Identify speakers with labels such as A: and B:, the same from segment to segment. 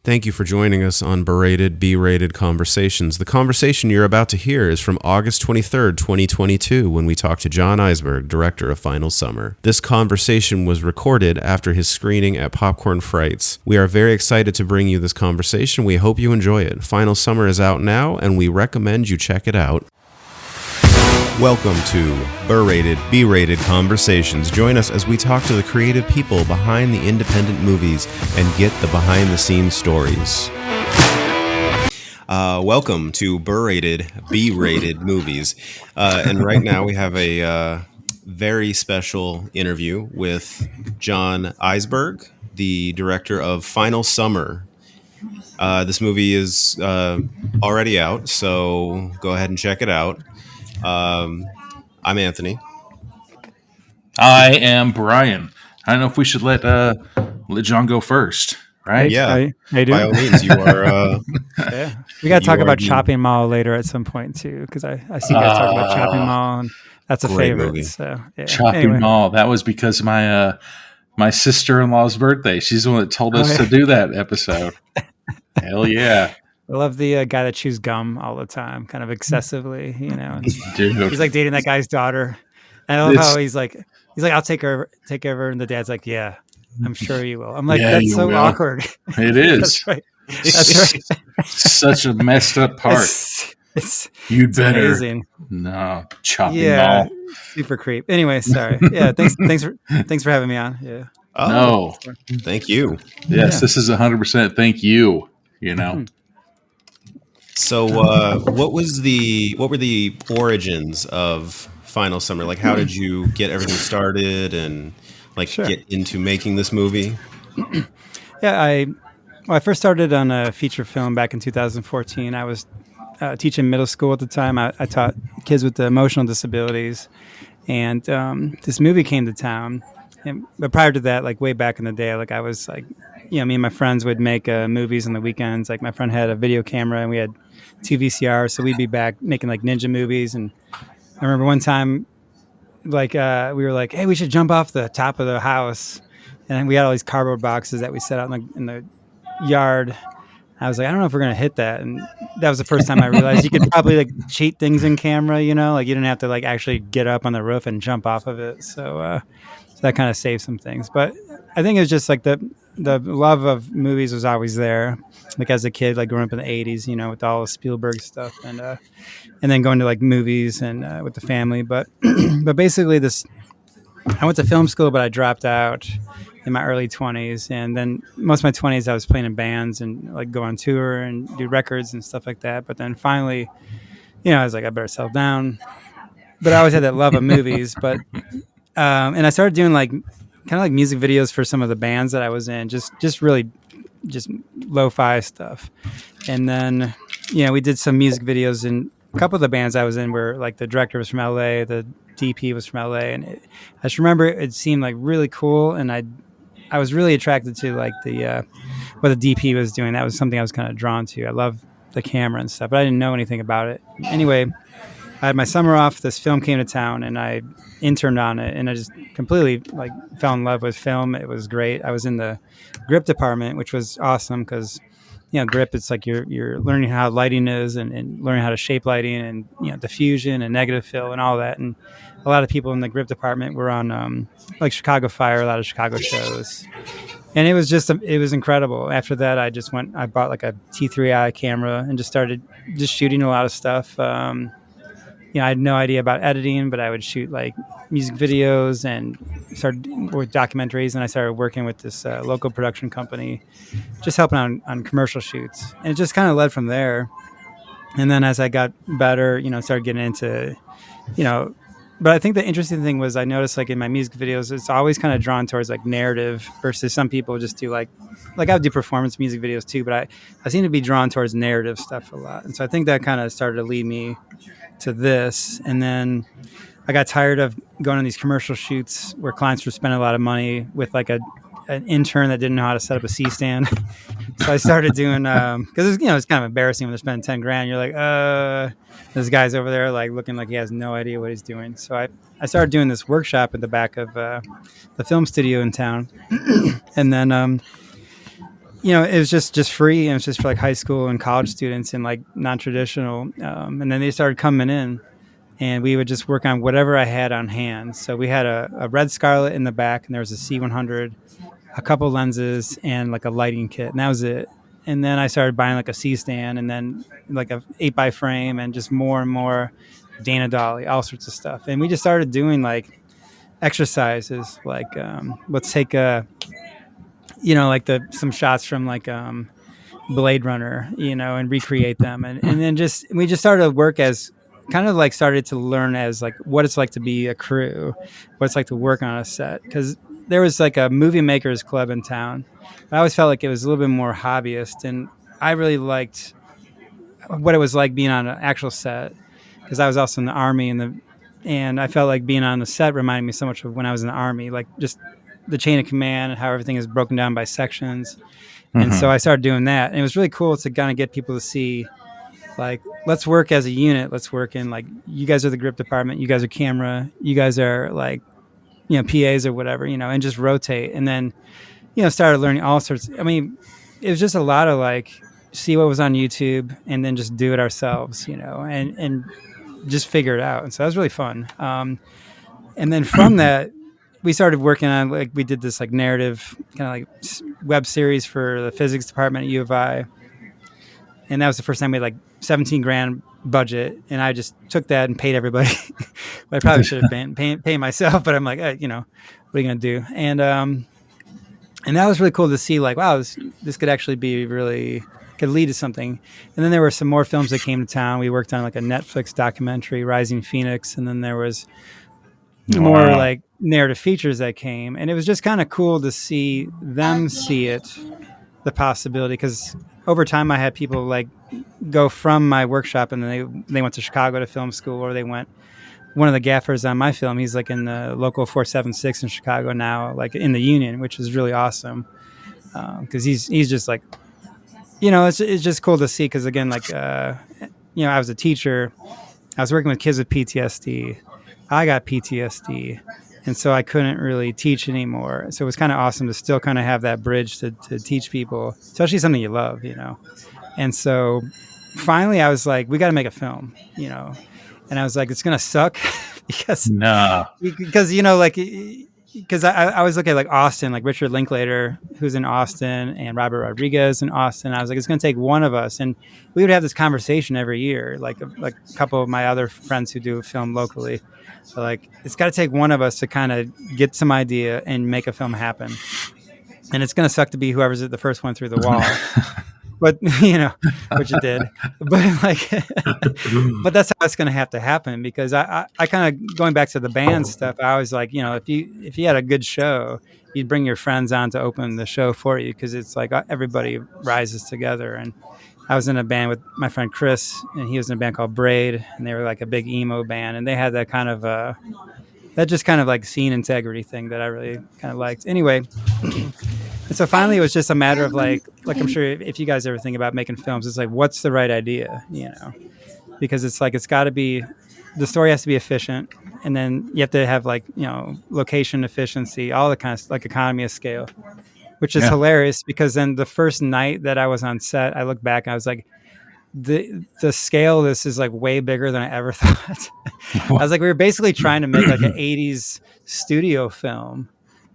A: Thank you for joining us on Berated, B-Rated Conversations. The conversation you're about to hear is from August 23rd, 2022, when we talked to John Isberg, director of Final Summer. This conversation was recorded after his screening at Popcorn Frights. We are very excited to bring you this conversation. We hope you enjoy it. Final Summer is out now, and we recommend you check it out. Welcome to Berated, B-Rated Conversations. Join us as we talk to the creative people behind the independent movies and get the behind-the-scenes stories. Welcome to Berated, B-Rated Movies. And right now we have a very special interview with John Isberg, the director of Final Summer. This movie is already out, so go ahead and check it out. I'm Anthony.
B: I am Brian. I don't know if we should let John go first, right?
A: Yeah,
C: I do.
A: by all means, you are.
C: Yeah, we got to talk
A: You are
C: about
A: the-
C: Chopping Mall later at some point too, because I see you guys talk about Chopping Mall, and that's a
A: Great
C: favorite.
A: movie.
C: So yeah.
B: Chopping
C: Anyway.
B: Mall. That was because my my sister-in-law's birthday. She's the one that told us to do that episode. Hell yeah.
C: I love the guy that chews gum all the time, kind of excessively, and
B: Dude.
C: he's like dating that guy's daughter. And I love how he's like, I'll take care of her, and the dad's like, yeah, I'm sure you will. I'm like,
B: Yeah,
C: that's
B: you
C: so
B: will.
C: awkward.
B: It is.
C: That's right. That's right.
B: Such a messed up part.
C: It's
B: You'd better.
C: amazing.
B: No, Chopping
C: Yeah,
B: Mall.
C: super creep. Anyway, sorry. Yeah, thanks for having me on. Yeah.
A: Oh,
B: No.
A: thank you.
B: Yes,
C: Yeah.
B: this is 100% thank you,
A: So, what were the origins of Final Summer? Like, how did you get everything started and
C: Sure.
A: get into making this movie?
C: Yeah, I first started on a feature film back in 2014. I was teaching middle school at the time. I taught kids with emotional disabilities, and this movie came to town. But prior to that, like way back in the day, like I was like, me and my friends would make movies on the weekends. Like my friend had a video camera, and we had 2 VCRs, so we'd be back making like ninja movies. And I remember one time, like we were like, hey, we should jump off the top of the house, and we had all these cardboard boxes that we set out in the yard. I was like, I don't know if we're gonna hit that, and that was the first time I realized you could probably like cheat things in camera. Like you didn't have to like actually get up on the roof and jump off of it. So that kind of saved some things. But I think it was just like the love of movies was always there. Like as a kid, like growing up in the '80s, with all the Spielberg stuff, and then going to like movies and with the family. But but basically, I went to film school, but I dropped out in my early 20s, and then most of my 20s I was playing in bands and like go on tour and do records and stuff like that. But then finally, I was like, I better settle down. But I always had that love of movies. But and I started doing like kind of like music videos for some of the bands that I was in, just really just lo-fi stuff. And then we did some music videos, and a couple of the bands I was in were like the director was from LA, the DP was from LA, and I just remember it seemed like really cool, and I was really attracted to like the what the DP was doing. That was something I was kind of drawn to. I love the camera and stuff, but I didn't know anything about it. Anyway, I had my summer off. This film came to town, and I interned on it, and I just completely like fell in love with film. It was great. I was in the grip department, which was awesome because grip, it's like you're learning how lighting is and learning how to shape lighting and diffusion and negative fill and all that. And a lot of people in the grip department were on like Chicago Fire, a lot of Chicago shows, and it was incredible. After that, I bought like a T3i camera and just started just shooting a lot of stuff. I had no idea about editing, but I would shoot like music videos and started with documentaries. And I started working with this local production company, just helping on commercial shoots. And it just kind of led from there. And then as I got better, started getting into, but I think the interesting thing was I noticed like in my music videos, it's always kind of drawn towards like narrative versus some people just do like I would do performance music videos too, but I seem to be drawn towards narrative stuff a lot. And so I think that kind of started to lead me to this. And then I got tired of going on these commercial shoots where clients were spending a lot of money with like an intern that didn't know how to set up a C-stand. So I started doing because it's kind of embarrassing when they're spending 10 grand. You're like, this guy's over there like looking like he has no idea what he's doing. So I started doing this workshop at the back of the film studio in town. And then it was just free, and it was just for like high school and college students and like non-traditional. And then they started coming in, and we would just work on whatever I had on hand. So we had a red Scarlet in the back, and there was a C100, a couple lenses, and like a lighting kit, and that was it. And then I started buying like a C stand, and then like a 8x frame, and just more and more Dana Dolly, all sorts of stuff. And we just started doing like exercises, like let's take like some shots from like Blade Runner, and recreate them, and then we just started to work as kind of like started to learn as like what it's like to be a crew, what it's like to work on a set, because there was like a movie makers club in town. I always felt like it was a little bit more hobbyist, and I really liked what it was like being on an actual set, because I was also in the Army, and I felt like being on the set reminded me so much of when I was in the Army, like just the chain of command and how everything is broken down by sections. And so I started doing that, and it was really cool to kind of get people to see, like, let's work as a unit. Let's work in, like, you guys are the grip department, you guys are camera, you guys are like, PAs or whatever, and just rotate. And then, started learning all sorts. I mean, it was just a lot of like, see what was on YouTube and then just do it ourselves, and just figure it out. And so that was really fun. And then from that, we started working on, like, we did this like narrative kind of like web series for the physics department at U of I. And that was the first time we had like 17 grand budget. And I just took that and paid everybody. I probably should have been paying myself, but I'm like, what are you going to do? And that was really cool to see, like, wow, this could actually be really, could lead to something. And then there were some more films that came to town. We worked on like a Netflix documentary, Rising Phoenix. And then there was more like narrative features that came, and it was just kind of cool to see them see it, the possibility, because over time I had people like go from my workshop and then they went to Chicago to film school, or they went, one of the gaffers on my film, he's like in the local 476 in Chicago now, like in the Union, which is really awesome, because he's just like, it's just cool to see, because again, like I was a teacher, I was working with kids with PTSD. I got PTSD, and so I couldn't really teach anymore. So it was kind of awesome to still kind of have that bridge to teach people, especially something you love, And so finally I was like, we got to make a film, and I was like, it's going to suck because I was looking at like Austin, like Richard Linklater, who's in Austin, and Robert Rodriguez in Austin. I was like, it's going to take one of us. And we would have this conversation every year, like a couple of my other friends who do film locally. So like, it's got to take one of us to kind of get some idea and make a film happen. And it's going to suck to be whoever's the first one through the wall. But, which it did. But like, but that's how it's going to have to happen, because I kind of, going back to the band stuff, I was like, if you had a good show, you'd bring your friends on to open the show for you, because it's like everybody rises together. And I was in a band with my friend Chris, and he was in a band called Braid, and they were like a big emo band, and they had that kind of that just kind of like scene integrity thing that I really kind of liked. Anyway. And so finally, it was just a matter of like I'm sure if you guys ever think about making films, it's like, what's the right idea, because it's like, it's got to be, the story has to be efficient, and then you have to have like, location efficiency, all the kind of like economy of scale, which is hilarious, because then the first night that I was on set, I look back and I was like, the scale of this is like way bigger than I ever thought. I was like, we were basically trying to make like an 80s studio film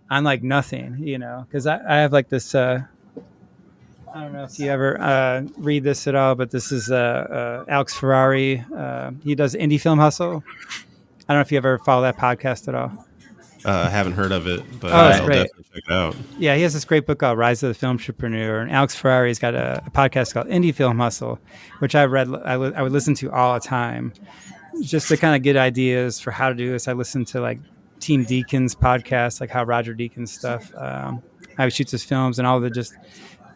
C: on like nothing, because I have like this, I don't know if you ever read this at all, but this is Alex Ferrari. He does Indie Film Hustle. I don't know if you ever follow that podcast at all.
A: I haven't heard of it, but
C: I'll
A: definitely check it out.
C: Yeah, he has this great book called Rise of the Filmtrepreneur, and Alex Ferrari's got a podcast called Indie Film Hustle, which I would listen to all the time, just to kind of get ideas for how to do this. I listened to like Team Deacon's podcast, like how Roger Deacon's stuff, how he shoots his films, and all the just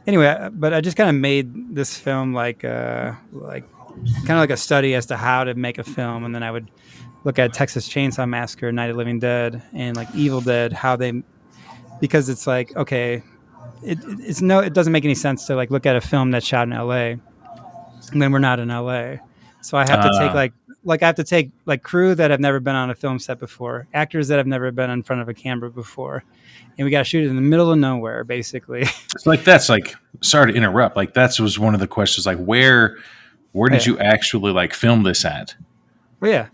C: anyway. But I just kind of made this film like kind of like a study as to how to make a film, and then I would look at Texas Chainsaw Massacre, Night of the Living Dead, and like Evil Dead, because it's like, okay, it doesn't make any sense to like look at a film that's shot in LA and then we're not in LA. So I have to take like like I have to take like crew that have never been on a film set before, actors that have never been in front of a camera before, and we got to shoot it in the middle of nowhere, basically.
B: It's like that's like sorry to interrupt. Like that was one of the questions. Like where did you actually like film this at?
C: Well, yeah.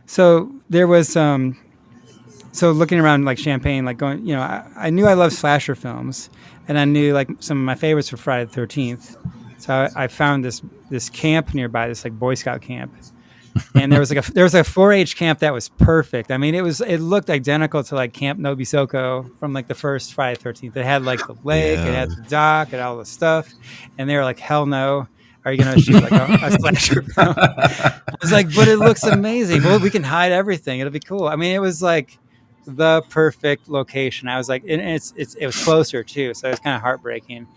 C: So there was so looking around like Champaign, like going, you know, I knew I loved slasher films, and I knew like some of my favorites were Friday the 13th. So I found this camp nearby, this like Boy Scout camp, and there was a 4-H camp that was perfect. I mean, it looked identical to like Camp Nobisoko from like the first Friday the 13th. It had like the lake, it had the dock, and all the stuff, and they were like, hell no. Are you going to shoot like a slasher film? I was like, but it looks amazing. Well, we can hide everything. It'll be cool. I mean, it was like the perfect location. I was like, and it was closer too, so it was kind of heartbreaking.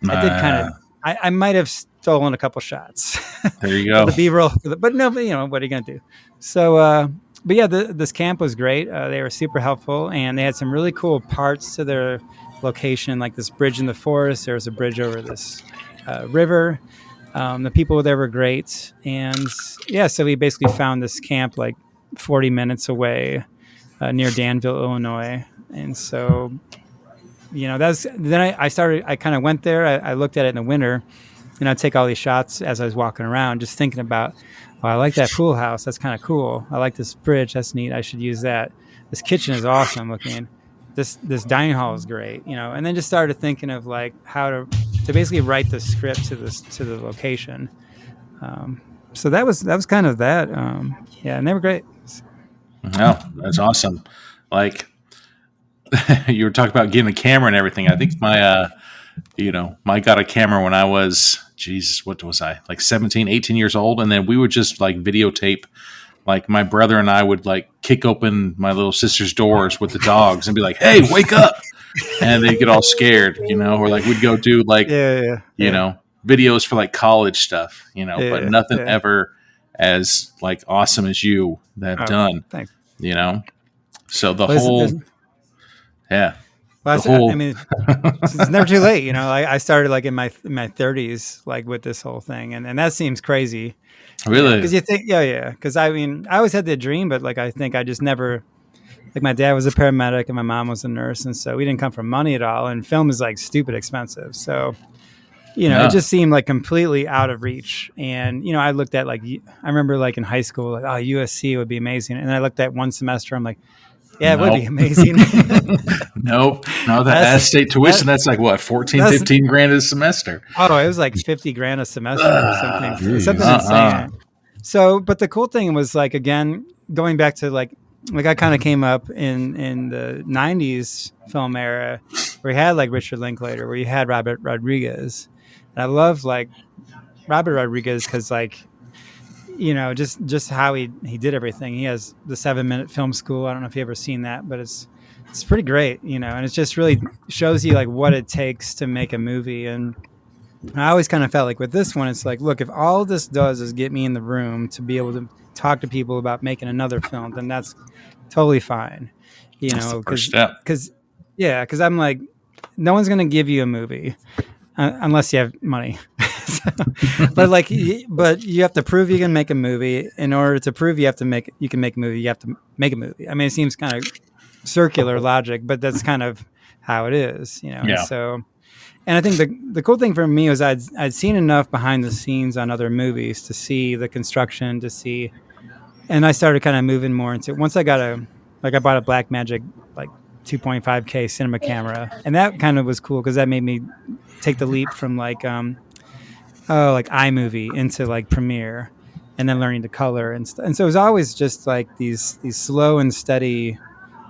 C: I did kind of, I might have stolen a couple shots.
B: There you go.
C: The B-roll, but no, but you know, what are you going to do? So, but yeah, this camp was great. They were super helpful, and they had some really cool parts to their location, like this bridge in the forest. There was a bridge over this river. The people there were great. And yeah, so we basically found this camp like 40 minutes away near Danville, Illinois. And so, you know, then I kind of went there. I looked at it in the winter, and I'd take all these shots as I was walking around, just thinking about, oh, I like that pool house. That's kind of cool. I like this bridge. That's neat. I should use that. This kitchen is awesome looking. This dining hall is great, you know, and then just started thinking of like how to basically write the script to the location. So that was kind of that. Yeah, and they were great.
B: No, that's awesome. Like you were talking about getting a camera and everything. I think I got a camera when I was, Jesus, what was I? Like 17, 18 years old. And then we would just like videotape. Like my brother and I would like kick open my little sister's doors with the dogs and be like, "Hey, wake up!" And they'd get all scared, you know. Or like we'd go do like, you know, videos for like college stuff, you know. But nothing ever as like awesome as you have done,
C: thanks.
B: You know. So the
C: Well, I mean, it's never too late, you know. I started like in my 30s, like with this whole thing, and that seems crazy.
B: Really?
C: Because you think, because I mean, I always had the dream, but like I think I just never, like my dad was a paramedic and my mom was a nurse, and so we didn't come from money at all, and film is like stupid expensive, so you know, it just seemed like completely out of reach. And you know, I looked at like, I remember like in high school, like, oh, USC would be amazing, and I looked at one semester, I'm like, yeah, it would be amazing.
B: No, that state tuition, that's like what, 14, 15 grand a semester.
C: Oh, it was like 50 grand a semester or something. Something insane. So, but the cool thing was like, again, going back to like I kind of came up in the 90s film era where you had like Richard Linklater, where you had Robert Rodriguez. And I love like Robert Rodriguez because like, you know, just how he did everything. He has the 7-minute film school. I don't know if you ever seen that, but it's pretty great, you know, and it just really shows you like what it takes to make a movie. And I always kind of felt like with this one, it's like, look, if all this does is get me in the room to be able to talk to people about making another film, then that's totally fine, you know, because I'm like, no one's going to give you a movie unless you have money. But you have to prove you can make a movie. In order to prove you can make a movie, you have to make a movie. I mean, it seems kind of circular logic, but that's kind of how it is, you know.
B: Yeah.
C: And I think the cool thing for me was I'd seen enough behind the scenes on other movies to see the construction, and I started kind of moving more into it. Once I bought a Blackmagic like 2.5K cinema camera, and that kind of was cool because that made me take the leap from like iMovie into like Premiere, and then learning to color and so it was always just like these slow and steady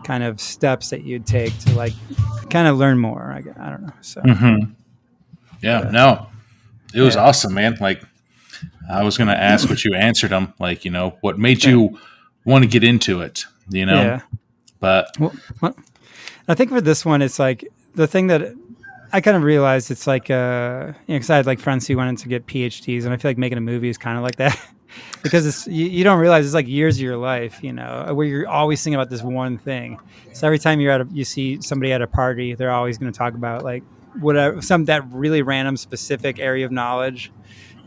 C: kind of steps that you'd take to like kind of learn more. I don't know. So
B: it was awesome, man. Like I was going to ask what you answered them, like, you know, what made you want to get into it, you know, but
C: well, I think for this one, it's like the thing that I kind of realized it's like, because I had like friends who wanted to get PhDs, and I feel like making a movie is kind of like that because it's, you don't realize it's like years of your life, you know, where you're always thinking about this one thing. So every time you see somebody at a party, they're always going to talk about like whatever, some that really random specific area of knowledge.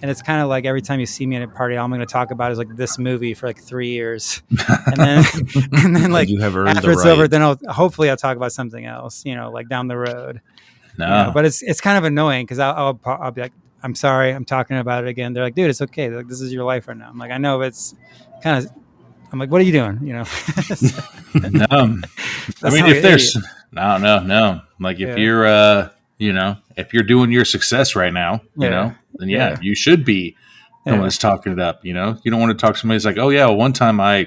C: And it's kind of like every time you see me at a party, all I'm going to talk about is like this movie for like 3 years, and then and then like
A: you have earned
C: after
A: the
C: it's over,
A: right.
C: then hopefully I'll talk about something else, like down the road.
B: No.
C: But it's kind of annoying because I'll be like, I'm sorry, I'm talking about it again. They're like, dude, it's okay. They're like, this is your life right now. I'm like, I know, but it's kind of. I'm like, what are you doing?
B: No.
C: That's
B: I mean,
C: how
B: if
C: we
B: there's no, like if you're, if you're doing your success right now, then you should be the one that's talking it up. You don't want to talk to somebody that's like, oh yeah, well, one time I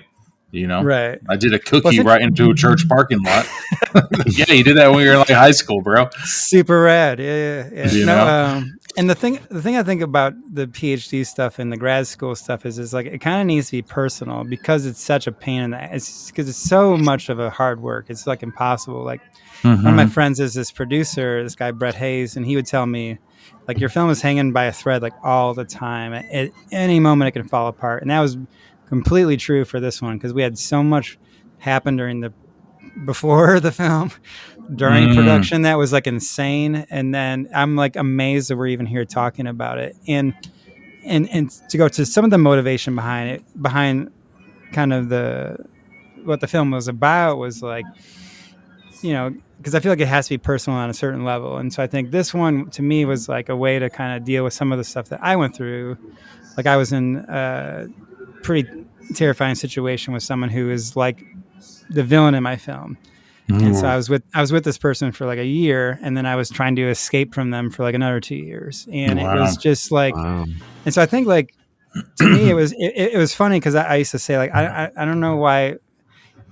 B: did a cookie right into a church parking lot. Yeah, you did that when you were in like high school, bro.
C: Super rad. Yeah.
B: You know?
C: And the thing I think about the PhD stuff and the grad school stuff is like it kind of needs to be personal because it's such a pain in the. It's because it's so much of a hard work. It's like impossible. Like one of my friends is this producer, this guy Brett Hayes, and he would tell me, like, your film is hanging by a thread like all the time. At any moment, it can fall apart, and that was completely true for this one because we had so much happen before the film, during production, that was like insane. And then I'm like amazed that we're even here talking about it. And to go to some of the motivation behind kind of what the film was about was like, because I feel like it has to be personal on a certain level. And so I think this one to me was like a way to kind of deal with some of the stuff that I went through. Like I was in a pretty terrifying situation with someone who is like the villain in my film. And so I was with this person for like a year, and then I was trying to escape from them for like another 2 years. And it was just like, and so I think like, to me, it was funny because I used to say like, I don't know why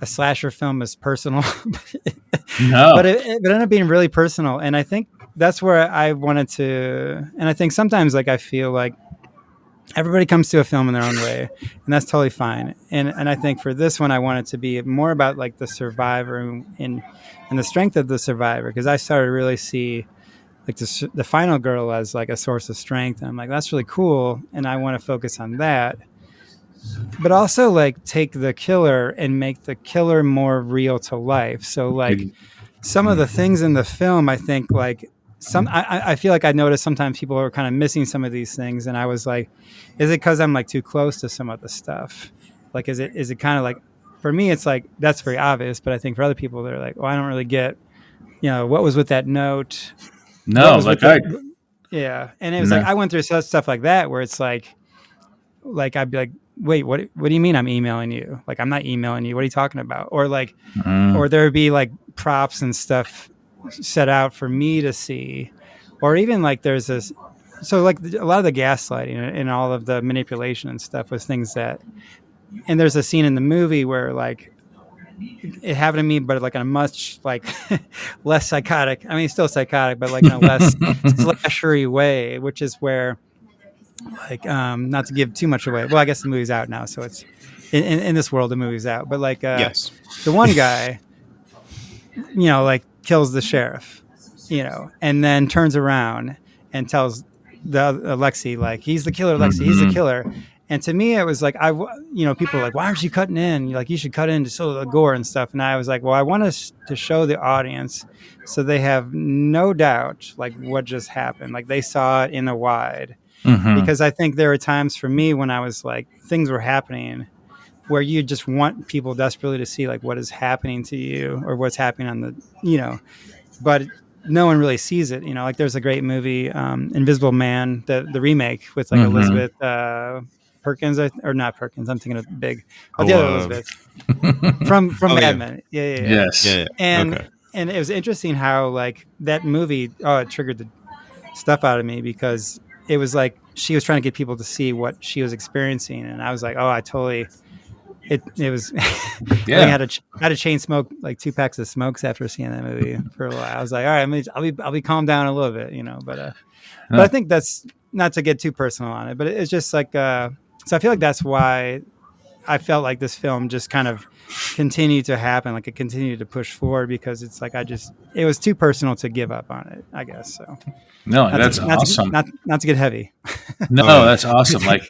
C: a slasher film is personal, but it ended up being really personal. And I think that's where I wanted to, and I think sometimes like, I feel like everybody comes to a film in their own way, and that's totally fine. And I think for this one, I want it to be more about like the survivor and the strength of the survivor, because I started to really see like the final girl as like a source of strength. And I'm like, that's really cool, and I want to focus on that. But also like take the killer and make the killer more real to life. So like some of the things in the film, I think like I feel like I noticed sometimes people are kind of missing some of these things, and I was like, is it because I'm like too close to some of the stuff? Like, is it kind of like, for me, it's like that's very obvious, but I think for other people, they're like, well, I don't really get, what was with that note?
B: No, like
C: yeah, and it was like I went through stuff like that where it's like I'd be like, wait, what do you mean I'm emailing you? Like, I'm not emailing you. What are you talking about? Or like, or there would be like props and stuff set out for me to see, or even like there's this, so like a lot of the gaslighting and all of the manipulation and stuff was things that, and there's a scene in the movie where like it happened to me, but like in a much like less psychotic, I mean still psychotic, but like in a less slashery way, which is where like not to give too much away, well I guess the movie's out now, so it's in this world the movie's out, but like
A: yes,
C: the one guy like kills the sheriff, and then turns around and tells the Lexi, like, he's the killer, Lexi, he's the killer. And to me, it was like, people are like, why aren't you cutting in? Like, you should cut in to show the gore and stuff. And I was like, well, I want us to show the audience so they have no doubt, like, what just happened. Like, they saw it in the wide. Because I think there were times for me when I was like, things were happening where you just want people desperately to see like what is happening to you or what's happening on the, but no one really sees it. Like there's a great movie, Invisible Man, the remake with like Elizabeth Perkins, or not Perkins. I'm thinking of Big, but the other Elizabeth from Mad Men. Yeah.
B: Yes.
A: Yeah.
C: And
A: Okay.
C: and it was interesting how like that movie, it triggered the stuff out of me because it was like she was trying to get people to see what she was experiencing, and I was like, I totally. It was
B: Yeah.
C: I had to chain smoke like 2 packs of smokes after seeing that movie for a while. I was like, all right, I'll be calmed down a little bit, but I think that's not to get too personal on it, but it's just like so I feel like that's why I felt like this film just kind of continued to happen, like it continued to push forward, because it's like it was too personal to give up on it, I guess. So
B: no, that's awesome.
C: Not to get heavy.
B: No, that's awesome. Like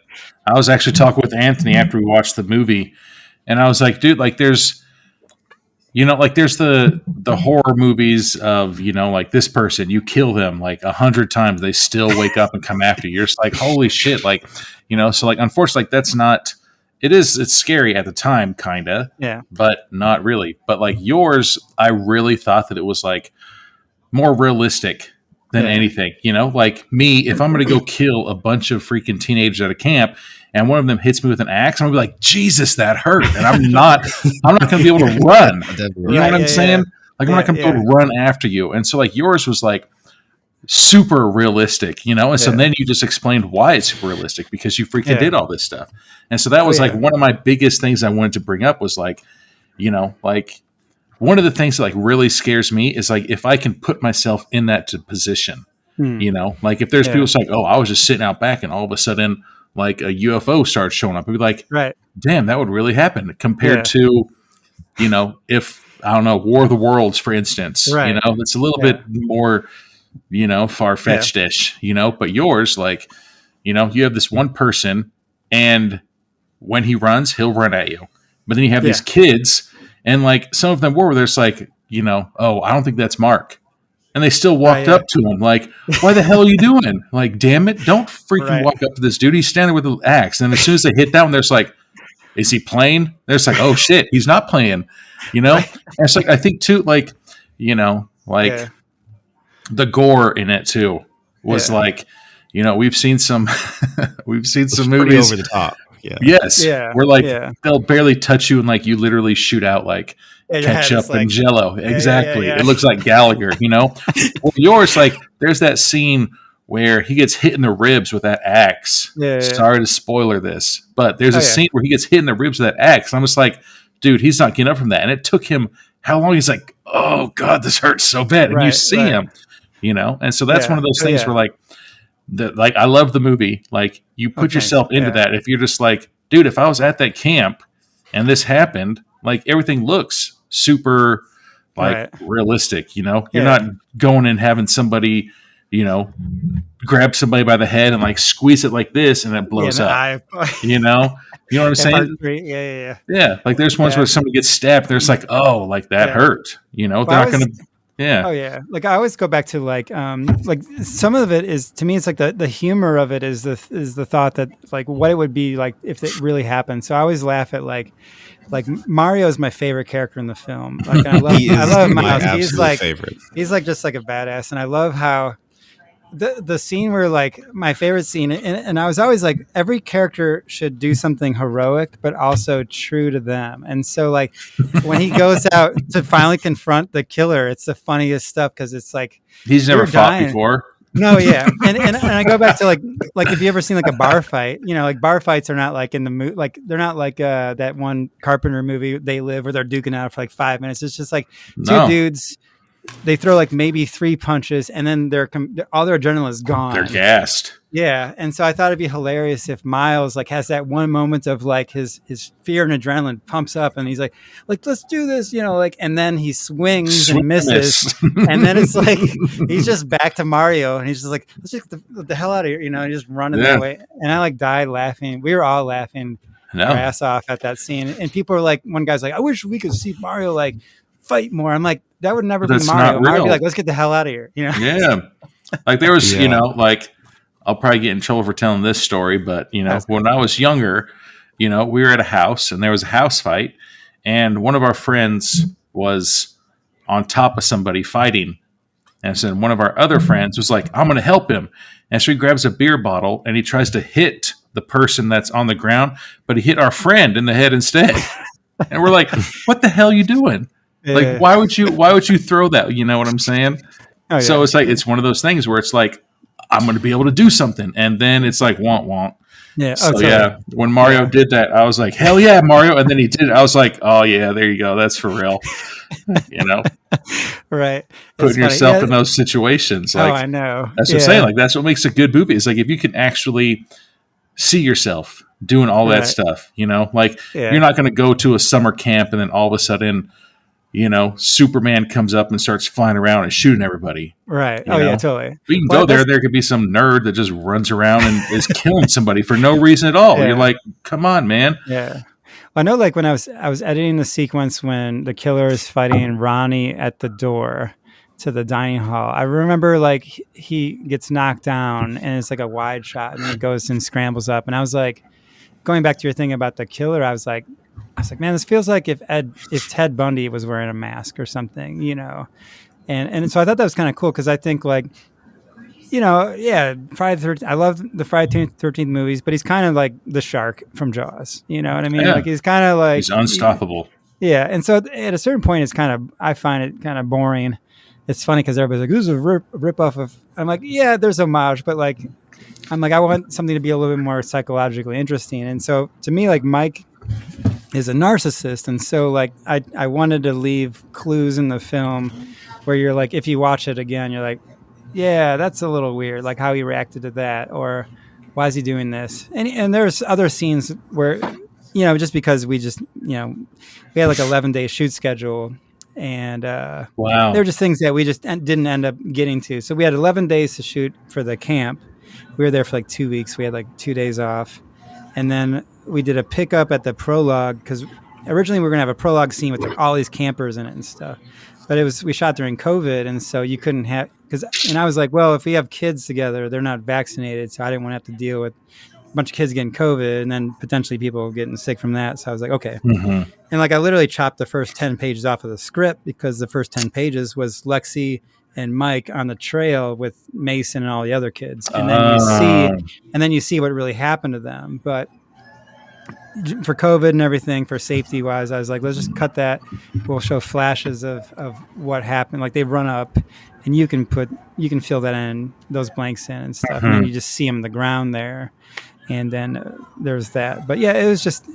B: I was actually talking with Anthony after we watched the movie, and I was like, dude, like there's like there's the horror movies of, like this person, you kill them like 100 times, they still wake up and come after you. You're just like, holy shit. Like, so like, unfortunately, like that's not, it's scary at the time, kind of,
C: Yeah.
B: but not really. But like yours, I really thought that it was like more realistic than anything, like me, if I'm going to go kill a bunch of freaking teenagers at a camp and one of them hits me with an axe, I'm gonna be like, Jesus, that hurt. And I'm not going to be able to run. You know what I'm saying? Like, I'm not going to be able to run after you. And so like yours was like super realistic, and so then you just explained why it's super realistic, because you freaking did all this stuff. And so that was like one of my biggest things I wanted to bring up was like, like one of the things that like really scares me is like if I can put myself in that position, like if there's people like, oh, I was just sitting out back and all of a sudden like a UFO starts showing up, I'd be like, damn, that would really happen compared to, if I don't know, War of the Worlds, for instance, it's a little bit more, far-fetched-ish, but yours, like, you have this one person and when he runs, he'll run at you. But then you have these kids and like some of them were where there's like, oh, I don't think that's Mark. And they still walked up to him like, why the hell are you doing? Like, damn it, don't freaking walk up to this dude. He's standing with an axe. And as soon as they hit that one, there's like, is he playing? There's like, oh shit, he's not playing, And it's like, I think too, like, like the gore in it too was like, we've seen some, movies
A: over the top.
B: Yes. Where like they'll barely touch you and like you literally shoot out like ketchup and Jello. Exactly. It looks like Gallagher, Well, yours, like there's that scene where he gets hit in the ribs with that axe. Sorry to spoiler this, but there's a scene where he gets hit in the ribs with that axe. And I'm just like, dude, he's not getting up from that. And it took him how long? He's like, oh God, this hurts so bad. And you see him, And so that's one of those things where like, like I love the movie. Like you put yourself into that. If you're just like, dude, if I was at that camp and this happened, like everything looks super like realistic, You're not going and having somebody, grab somebody by the head and like squeeze it like this and it blows up. You know what I'm saying? Yeah. Like there's ones where somebody gets stabbed. There's like, oh, like that hurt. They're not going to. Yeah.
C: Oh yeah. Like I always go back to like some of it is, to me, it's like the humor of it is the thought that like what it would be like if it really happened. So I always laugh at like Mario is my favorite character in the film. Like I love Miles. He's like favorite. He's like just like a badass, and I love how the scene where like my favorite scene, and I was always like every character should do something heroic but also true to them. And so like when he goes out to finally confront the killer, it's the funniest stuff because it's like
B: he's never fought before.
C: No, yeah, and I go back to like if you ever seen like a bar fight, like bar fights are not like in the like they're not like that one Carpenter movie They Live where they're duking out for like 5 minutes. It's just like two dudes. They throw like maybe 3 punches and then all their adrenaline is gone.
B: They're gassed.
C: Yeah. And so I thought it'd be hilarious if Miles like has that one moment of like his fear and adrenaline pumps up and he's like, let's do this, like, and then he swings and misses. And then it's like, he's just back to Mario and he's just like, let's just get the hell out of here, and just running that way. And I like died laughing. We were all laughing our ass off at that scene. And people were like, one guy's like, I wish we could see Mario like fight more. I'm like, that would never be Mario. Mario would be like, let's get the hell out of here.
B: Yeah. Like there was, like I'll probably get in trouble for telling this story, but when I was younger, we were at a house and there was a house fight and one of our friends was on top of somebody fighting. And so one of our other friends was like, I'm going to help him. And so he grabs a beer bottle and he tries to hit the person that's on the ground, but he hit our friend in the head instead. And we're like, what the hell are you doing? Like, why would you throw that? You know what I'm saying? Oh, yeah. So it's like, it's one of those things where it's like, I'm going to be able to do something. And then it's like, want.
C: Yeah.
B: So when Mario did that, I was like, hell yeah, Mario. And then he did it. I was like, oh yeah, there you go. That's for real.
C: Right.
B: Putting yourself in those situations. Like,
C: I know.
B: That's what I'm saying. Like, that's what makes a good movie. It's like, if you can actually see yourself doing all that stuff, like you're not going to go to a summer camp and then all of a sudden, Superman comes up and starts flying around and shooting everybody.
C: Right. Yeah, totally.
B: You can go there. There could be some nerd that just runs around and is killing somebody for no reason at all. You're like, come on, man.
C: Yeah. I know, like when I was editing the sequence when the killer is fighting Ronnie at the door to the dining hall. I remember like he gets knocked down and it's like a wide shot, and then he goes and scrambles up. And I was like, going back to your thing about the killer, I was like, man, this feels like if Ted Bundy was wearing a mask or something, you know. And so I thought that was kind of cool because I think like, you know, yeah, Friday the 13th. I love the Friday the 13th movies, but he's kind of like the shark from Jaws. You know what I mean?
B: Yeah.
C: Like he's kind of like
B: He's unstoppable.
C: yeah. And so at a certain point, it's kind of I find it kind of boring. It's funny because everybody's like, "This is a rip off of." I'm like, yeah, there's homage, but like, I'm like, I want something to be a little bit more psychologically interesting. And so to me, like Mike is a narcissist, and so like I wanted to leave clues in the film where you're like, if you watch it again, you're like, yeah, that's a little weird, like how he reacted to that, or why is he doing this? And there's other scenes where, you know, just because we just, you know, we had like 11-day shoot schedule, and
B: Wow.
C: there were just things that we just didn't end up getting to. So we had 11 days to shoot for the camp. We were there for like 2 weeks. We had like 2 days off, and then we did a pickup at the prologue because originally we were gonna have a prologue scene with like all these campers in it and stuff. But we shot during COVID, and so you couldn't have and I was like, well, if we have kids together, they're not vaccinated, so I didn't want to have to deal with a bunch of kids getting COVID and then potentially people getting sick from that. So I was like, okay.
B: Mm-hmm.
C: And like I literally chopped the first 10 pages off of the script because the first 10 pages was Lexi and Mike on the trail with Mason and all the other kids. And then you see what really happened to them. But for COVID and everything, for safety wise, I was like, let's just cut that. We'll show flashes of what happened. Like they run up and you can fill that in, those blanks in and stuff. And then you just see them on the ground there. And then there's that. But yeah, it was just,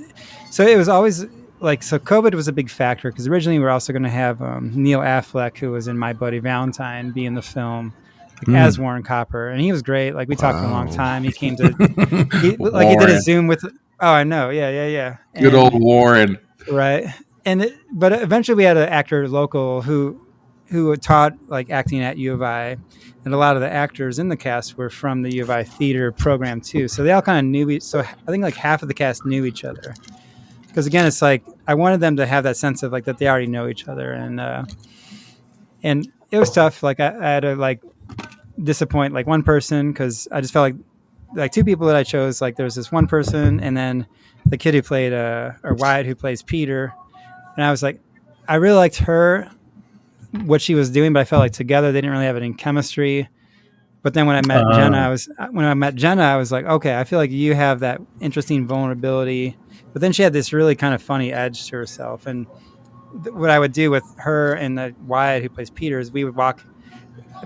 C: so it was always like, so COVID was a big factor because originally we were also going to have Neil Affleck, who was in My Buddy Valentine, be in the film. Like, as Warren Copper, and he was great. Like we talked for a long time. He came to, he did a Zoom with. Oh, I know. Yeah. And,
B: good old Warren.
C: Right. But eventually we had an actor local who taught like acting at U of I, and a lot of the actors in the cast were from the U of I theater program too. So they all kind of knew. So I think like half of the cast knew each other. Because again, it's like I wanted them to have that sense of like that they already know each other, and it was tough. Like I had to like disappoint like one person because I just felt like two people that I chose. Like there was this one person, and then the kid who played or Wyatt who plays Peter, and I was like, I really liked her, what she was doing, but I felt like together they didn't really have any chemistry. But then when I met Jenna, I was like, okay, I feel like you have that interesting vulnerability. But then she had this really kind of funny edge to herself. And what I would do with her and the Wyatt who plays Peter is we would walk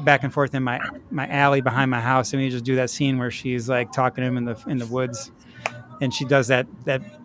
C: back and forth in my alley behind my house, and we just do that scene where she's like talking to him in the woods, and she does that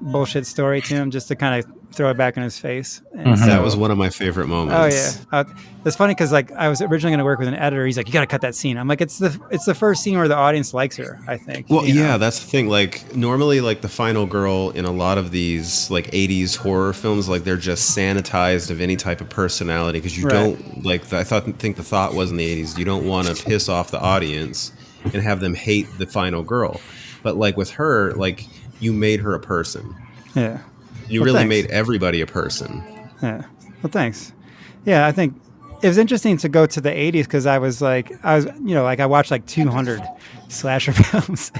C: bullshit story to him just to kind of throw it back in his face. And
A: that was one of my favorite moments.
C: Oh yeah, it's funny because like I was originally going to work with an editor. He's like, you got to cut that scene. I'm like, it's the first scene where the audience likes her, I think.
A: Well, yeah, that's the thing. Like normally, like the final girl in a lot of these like 80s horror films, like they're just sanitized of any type of personality because you don't like. Think the thought was in the 80s, you don't want to piss off the audience and have them hate the final girl. But like with her, like you made her a person.
C: Yeah.
A: You really made everybody a person.
C: Yeah. Well, thanks. Yeah, I think it was interesting to go to the 80s because I was I watched like 200 slasher films.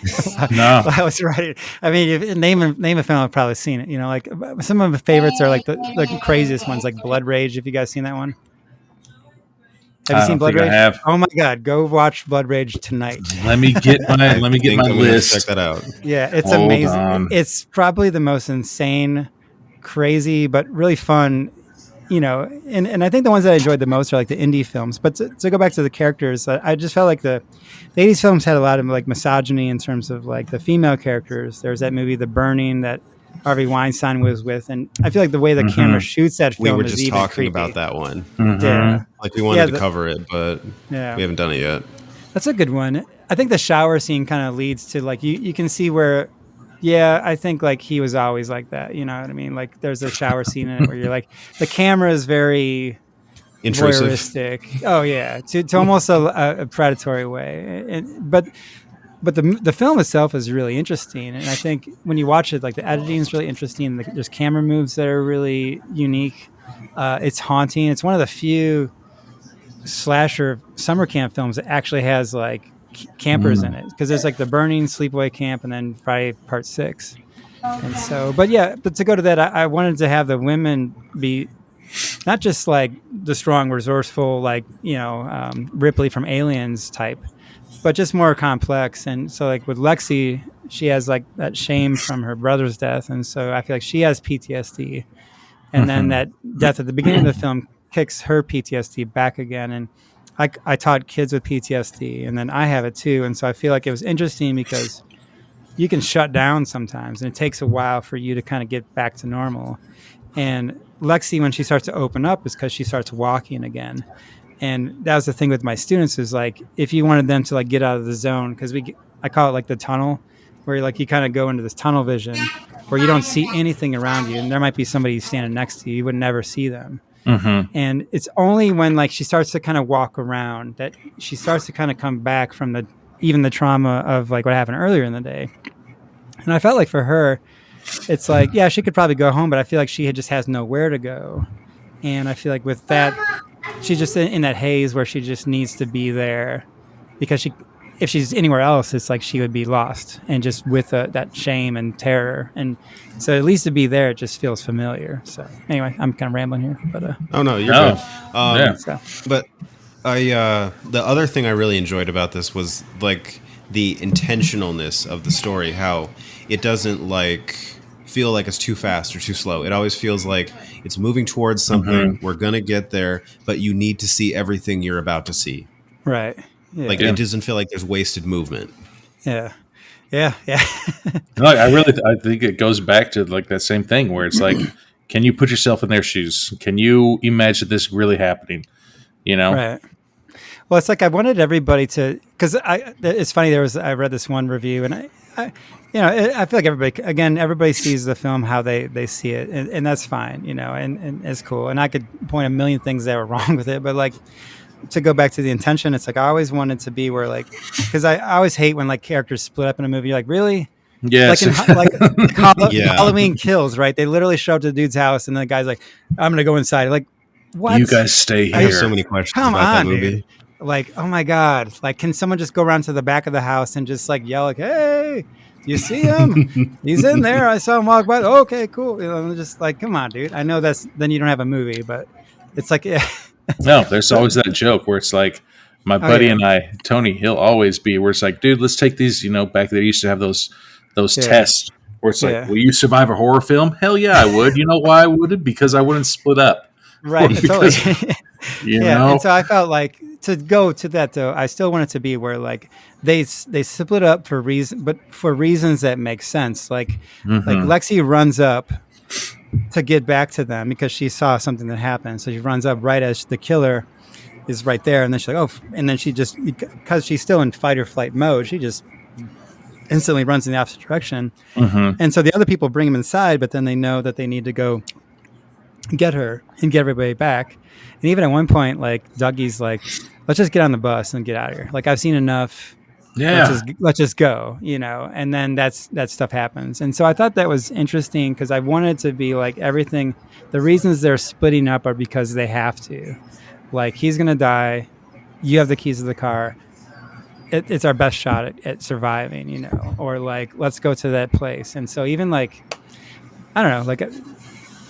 B: No.
C: I was writing. I mean, if name a film, I've probably seen it. You know, like some of my favorites are like the craziest ones, like Blood Rage. Have you guys seen that one? Have you seen Blood Rage?
B: I have.
C: Oh my God, go watch Blood Rage tonight.
B: Let me get my list.
A: Check that out.
C: Yeah, it's
B: Hold
C: amazing.
B: on.
C: It's probably the most insane, crazy, but really fun, you know, and I think the ones that I enjoyed the most are like the indie films. But to go back to the characters, I just felt like the 80s films had a lot of like misogyny in terms of like the female characters. There's that movie The Burning that Harvey Weinstein was with, and I feel like the way the camera shoots that film
A: we were
C: is
A: just
C: even
A: talking
C: creepy.
A: about that one.
C: Yeah,
A: Like we wanted to cover it, but we haven't done it yet.
C: that's a good one. I think the shower scene kind of leads to like you can see where. Yeah, I think like he was always like that. You know what I mean? Like there's a shower scene in it where you're like the camera is very
A: Intrusive.
C: voyeuristic. Oh yeah, to almost a predatory way. But but the film itself is really interesting, and I think when you watch it, like the editing is really interesting. There's camera moves that are really unique. It's haunting. It's one of the few slasher summer camp films that actually has like campers in it, because there's like the Burning, Sleepaway Camp, and then Friday Part 6. And so, but to go to that, I wanted to have the women be not just like the strong, resourceful, like, Ripley from Aliens type, but just more complex. And so, like with Lexi, she has like that shame from her brother's death, and so I feel like she has PTSD, and then that death at the beginning of the film kicks her PTSD back again. And I taught kids with PTSD, and then I have it too, and so I feel like it was interesting because you can shut down sometimes, and it takes a while for you to kind of get back to normal. And Lexi, when she starts to open up, is because she starts walking again. And that was the thing with my students, is like, if you wanted them to like get out of the zone, because I call it like the tunnel, where like you kind of go into this tunnel vision where you don't see anything around you, and there might be somebody standing next to you, you would never see them. And it's only when like she starts to kind of walk around that she starts to kind of come back from even the trauma of like what happened earlier in the day. And I felt like for her, it's like, yeah, she could probably go home, but I feel like she just has nowhere to go. And I feel like with that, she's just in that haze where she just needs to be there, because if she's anywhere else, it's like she would be lost and just with that shame and terror. And so at least to be there, it just feels familiar. So anyway, I'm kind of rambling here, but
A: oh no, you're good.
C: So.
A: But the other thing I really enjoyed about this was like the intentionalness of the story, how it doesn't like feel like it's too fast or too slow. It always feels like it's moving towards something. We're gonna get there, but you need to see everything you're about to see.
C: Right. Yeah.
A: Like it doesn't feel like there's wasted movement.
C: Yeah.
B: No, I think it goes back to like that same thing where it's like, can you put yourself in their shoes? Can you imagine this really happening?
C: Right. Well, it's like I wanted everybody to, because it's funny. I read this one review, and I feel like everybody sees the film how they see it, and that's fine, and it's cool. And I could point a million things that were wrong with it, but like, to go back to the intention, it's like I always wanted to be where like, because I always hate when like characters split up in a movie. You're like, really?
B: Yes.
C: Like Halloween Kills, right? They literally show up to the dude's house, and the guy's like, I'm gonna go inside. Like, what?
B: You guys stay here.
A: I have so many questions
C: Come
A: about that
C: on,
A: movie.
C: dude. Like, oh my God. Like, can someone just go around to the back of the house and just like yell like, hey, do you see him? He's in there. I saw him walk by. Okay, cool. Just like, come on, dude. I know then you don't have a movie, but it's like, yeah.
B: No, there's always that joke where it's like my buddy and I, Tony, he'll always be where it's like, dude, let's take these, back there used to have those tests where it's like, will you survive a horror film? Hell yeah, I would. You know why I wouldn't? Because I wouldn't split up.
C: Right.
B: Because,
C: totally. And so I felt like to go to that though, I still want it to be where like they split up for reasons that make sense. Like Lexi runs up to get back to them because she saw something that happened. So she runs up right as the killer is right there. And then she's like, oh, and then she just, because she's still in fight or flight mode, she just instantly runs in the opposite direction. And so the other people bring him inside, but then they know that they need to go get her and get everybody back. And even at one point, like Dougie's like, let's just get on the bus and get out of here. Like, I've seen enough.
B: Yeah.
C: Let's just go, and then that stuff happens. And so I thought that was interesting because I wanted to be like everything. The reasons they're splitting up are because they have to. Like, he's going to die. You have the keys to the car. It's our best shot at surviving, or like, let's go to that place. And so even like, I don't know,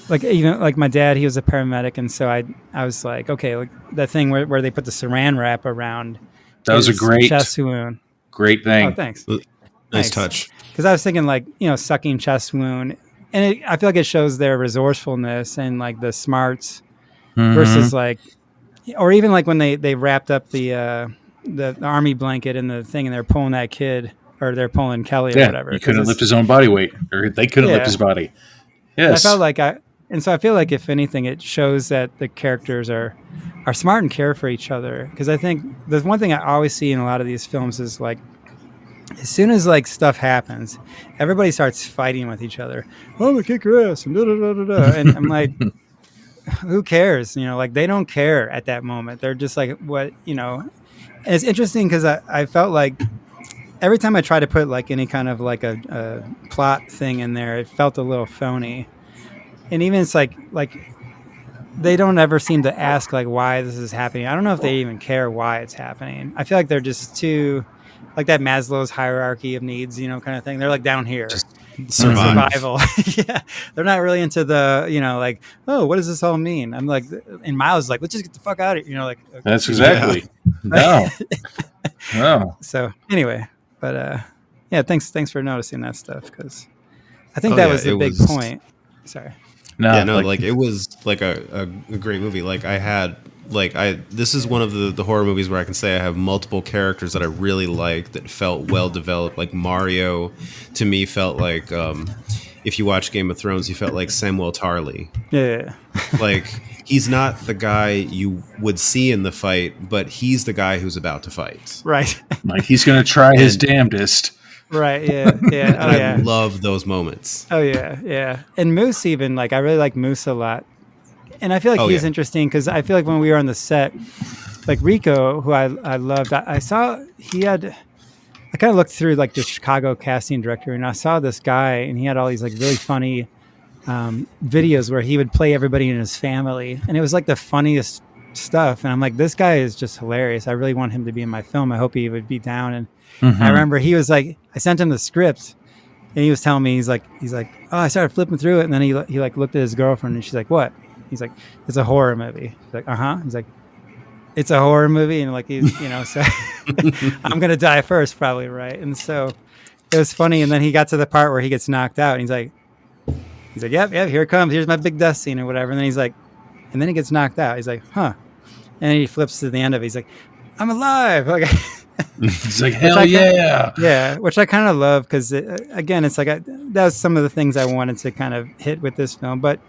C: like even like my dad, he was a paramedic. And so I was like, okay, like that thing where they put the saran wrap around.
B: That was a great
C: chest wound.
B: Great thing.
C: Oh, thanks.
A: Nice touch.
C: Because I was thinking like, sucking chest wound. And I feel like it shows their resourcefulness and like the smarts versus like, or even like when they wrapped up the army blanket in the thing and they're pulling that kid, or they're pulling Kelly or whatever.
B: He couldn't lift his own body weight, or they couldn't lift his body. Yes.
C: I felt like so I feel like if anything, it shows that the characters are smart and care for each other. Because I think there's one thing I always see in a lot of these films is like, as soon as like stuff happens, everybody starts fighting with each other. Oh, I'm gonna kick your ass and da da da da da. And I'm like, who cares? Like they don't care at that moment. They're just like, what, And it's interesting because I felt like every time I try to put like any kind of like a plot thing in there, it felt a little phony. And even it's like they don't ever seem to ask like why this is happening. I don't know if they even care why it's happening. I feel like they're just too like that Maslow's hierarchy of needs, kind of thing. They're like down here.
A: Just survival.
C: Yeah. They're not really into the, like, oh, what does this all mean? I'm like, and Miles like, let's just get the fuck out of here. Like, okay.
B: That's exactly. No. No.
C: So anyway, but yeah, thanks for noticing that stuff, because I think that was the big point. Sorry.
A: No, yeah, no, like it was like a great movie. Like this is one of the horror movies where I can say I have multiple characters that I really like that felt well developed. Like Mario, to me, felt like if you watch Game of Thrones, he felt like Samwell Tarly.
C: Yeah.
A: Like he's not the guy you would see in the fight, but he's the guy who's about to fight.
C: Right.
B: Like he's gonna try his damnedest.
C: Right. Yeah. Yeah. Oh,
A: I love those moments.
C: Oh yeah. Yeah. And Moose, even like I really like Moose a lot, and I feel like he's interesting because I feel like when we were on the set, like Rico, who I loved, I saw he had. I kind of looked through like the Chicago casting director, and I saw this guy, and he had all these like really funny videos where he would play everybody in his family, and it was like the funniest stuff. And I'm like, this guy is just hilarious. I really want him to be in my film. I hope he would be down. And I remember he was like, I sent him the script, and he was telling me, he's like, oh, I started flipping through it, and then he like looked at his girlfriend, and she's like, what? He's like, it's a horror movie. She's like, He's like, it's a horror movie, and like he's, so I'm gonna die first, probably, right? And so it was funny. And then he got to the part where he gets knocked out, and he's like, yep, here it comes. Here's my big death scene or whatever. And then he's like, and then he gets knocked out. He's like, huh? And then he flips to the end of it. He's like, I'm alive. Like,
B: he's like, hell yeah,
C: yeah. Which I kind of love because again, it's like that was some of the things I wanted to kind of hit with this film. But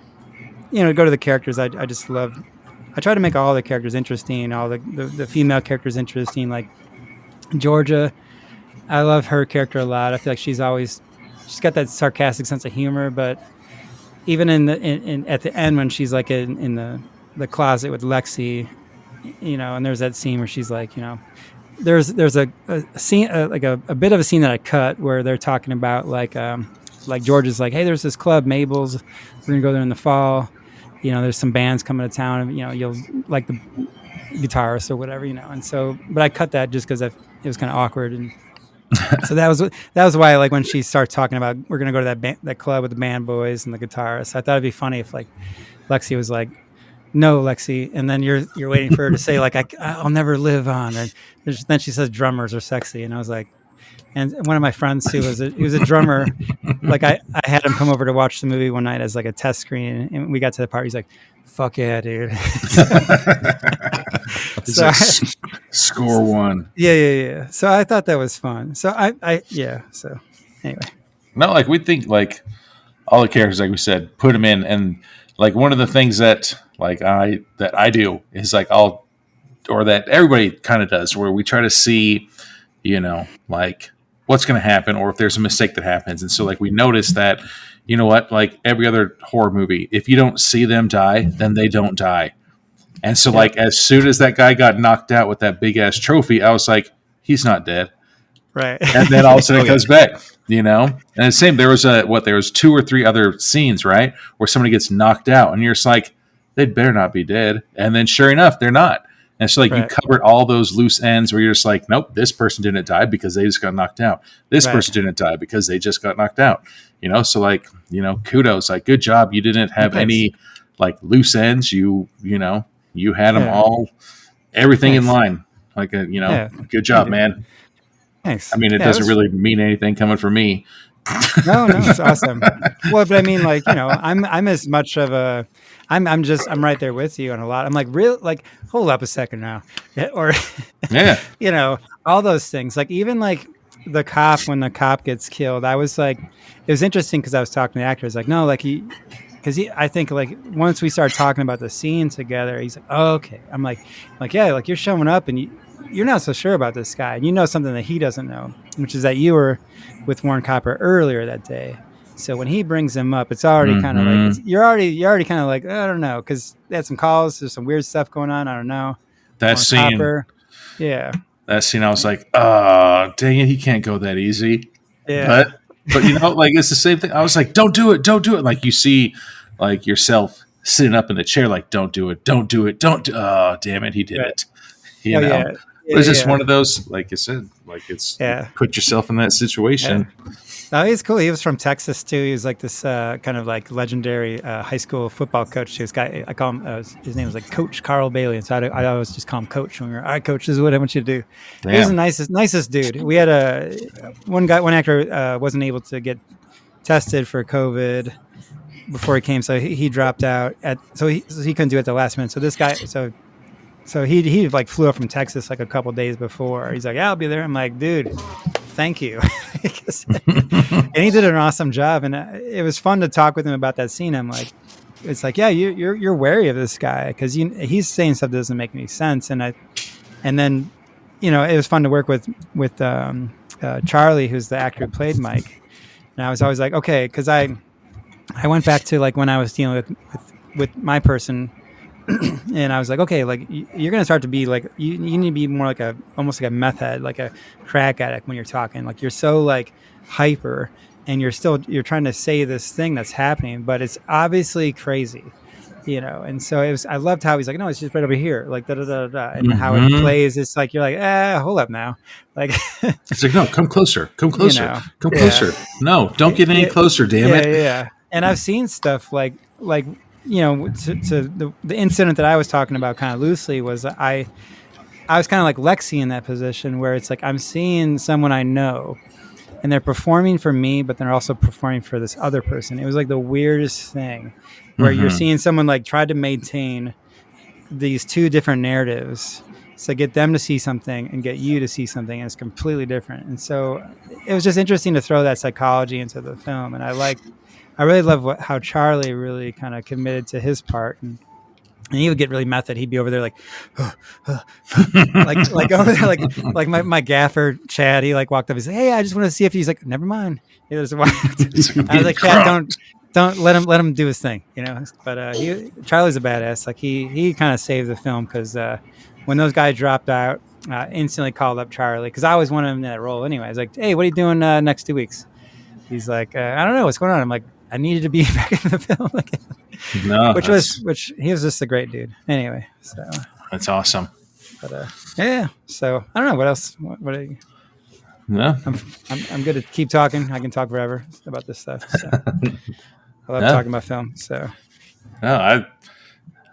C: to go to the characters, I just love. I try to make all the characters interesting, all the female characters interesting. Like Georgia, I love her character a lot. I feel like she's got that sarcastic sense of humor. But even in at the end when she's like in the closet with Lexi, and there's that scene where she's like, there's a scene like a bit of a scene that I cut where they're talking about like Georgia's like, hey, there's this club, Mabel's. We're gonna go there in the fall. There's some bands coming to town, and you'll like the guitarist or whatever, and so, but I cut that just because it was kind of awkward, and so that was why, like, when she starts talking about we're gonna go to that club with the band boys and the guitarist, I thought it'd be funny if like Lexi was like, no, Lexi, and then you're waiting for her to say like I'll never live on, and then she says drummers are sexy, and I was like. And one of my friends who was a drummer, like I had him come over to watch the movie one night as like a test screen, and we got to the part. He's like, "Fuck yeah, dude!"
B: So score one.
C: Yeah. So I thought that was fun. So So anyway,
B: no, like we think like all the characters, like we said, put them in, and like one of the things that I do is like or that everybody kind of does, where we try to see, like. What's going to happen, or if there's a mistake that happens. And so like we notice that, like every other horror movie, if you don't see them die, then they don't die. And so like as soon as that guy got knocked out with that big ass trophy, I was like, he's not dead.
C: Right.
B: And then all of a sudden it comes back, And the same, there was 2 or 3 other scenes, right? Where somebody gets knocked out and you're just like, they'd better not be dead. And then sure enough, they're not. And so, like, you covered all those loose ends where you're just like, nope, this person didn't die because they just got knocked out. This person didn't die because they just got knocked out. So, like, kudos. Like, good job. You didn't have any, like, loose ends. You had them all, everything in line. Like, good job, man.
C: Thanks.
B: I mean, it doesn't really mean anything coming from me.
C: No, it's awesome. Well, but I mean, like, I'm as much of a... I'm right there with you on a lot. I'm like, real, like, hold up a second now. Or, all those things. Like, even like the cop, when the cop gets killed, I was like, it was interesting because I was talking to the actor. It's like, no, like I think like once we start talking about the scene together, he's like, oh, okay. I'm like, yeah, like you're showing up and you're not so sure about this guy. And you know something that he doesn't know, which is that you were with Warren Copper earlier that day. So when he brings him up, it's already kind of like you're already kind of like, I don't know, because they had some calls. There's some weird stuff going on. I don't know.
B: That scene,
C: yeah.
B: that scene, I was like, oh, dang it, he can't go that easy.
C: Yeah.
B: But like it's the same thing. I was like, don't do it, don't do it. Like you see, like yourself sitting up in the chair, like, don't do it, don't do it, don't. Oh, damn it, he did
C: Right.
B: it. You know,
C: Yeah.
B: but it's just one of those, like you said, like it's put yourself in that situation.
C: Yeah. No, he's cool. He was from Texas too. He was like this kind of like legendary high school football coach. This guy, I call him. His name was like Coach Carl Bailey, and so I always just call him Coach. When we were, all right, Coach, this is what I want you to do.
B: Damn.
C: He was the nicest dude. We had one actor wasn't able to get tested for COVID before he came, so he dropped out. So he couldn't do it at the last minute. So this guy, so he like flew up from Texas like a couple days before. He's like, yeah, I'll be there. I'm like, dude, thank you. And he did an awesome job. And it was fun to talk with him about that scene. I'm like, it's like, yeah, you're wary of this guy because he's saying stuff that doesn't make any sense. And then, it was fun to work with Charlie, who's the actor who played Mike. And I was always like, okay, because I went back to like when I was dealing with my person. And I was like, okay, like you're going to start to be like, you need to be more like almost like a meth head, like a crack addict when you're talking. Like you're so like hyper and you're trying to say this thing that's happening, but it's obviously crazy, And so I loved how he's like, no, it's just right over here. Like da da da da. And how it plays. It's like, you're like, hold up now. Like,
B: it's like, no, come closer, come closer, come closer. No, don't get any closer. Damn it.
C: Yeah. And I've seen stuff like, to the incident that I was talking about kind of loosely was I was kind of like Lexi in that position where it's like I'm seeing someone I know and they're performing for me, but they're also performing for this other person. It was like the weirdest thing where you're seeing someone like try to maintain these two different narratives to get them to see something and get you to see something, and it's completely different. And so it was just interesting to throw that psychology into the film. And I really love how Charlie really kind of committed to his part, and he would get really method. He'd be over there like, like over there, like my gaffer Chad. He like walked up. He's like, "Hey, I just want to see if he's like, never mind." I was like, "Chad, don't let him do his thing," But Charlie's a badass. Like he kind of saved the film because when those guys dropped out, instantly called up Charlie because I always wanted him in that role anyway. I was like, "Hey, what are you doing next 2 weeks?" He's like, "I don't know what's going on." I'm like, I needed to be back in the film again.
B: No,
C: which he was just a great dude. Anyway, so
B: that's awesome.
C: But yeah. So I don't know what else. What are you?
B: No,
C: I'm good to keep talking. I can talk forever about this stuff. So. I love talking about film. So
B: no,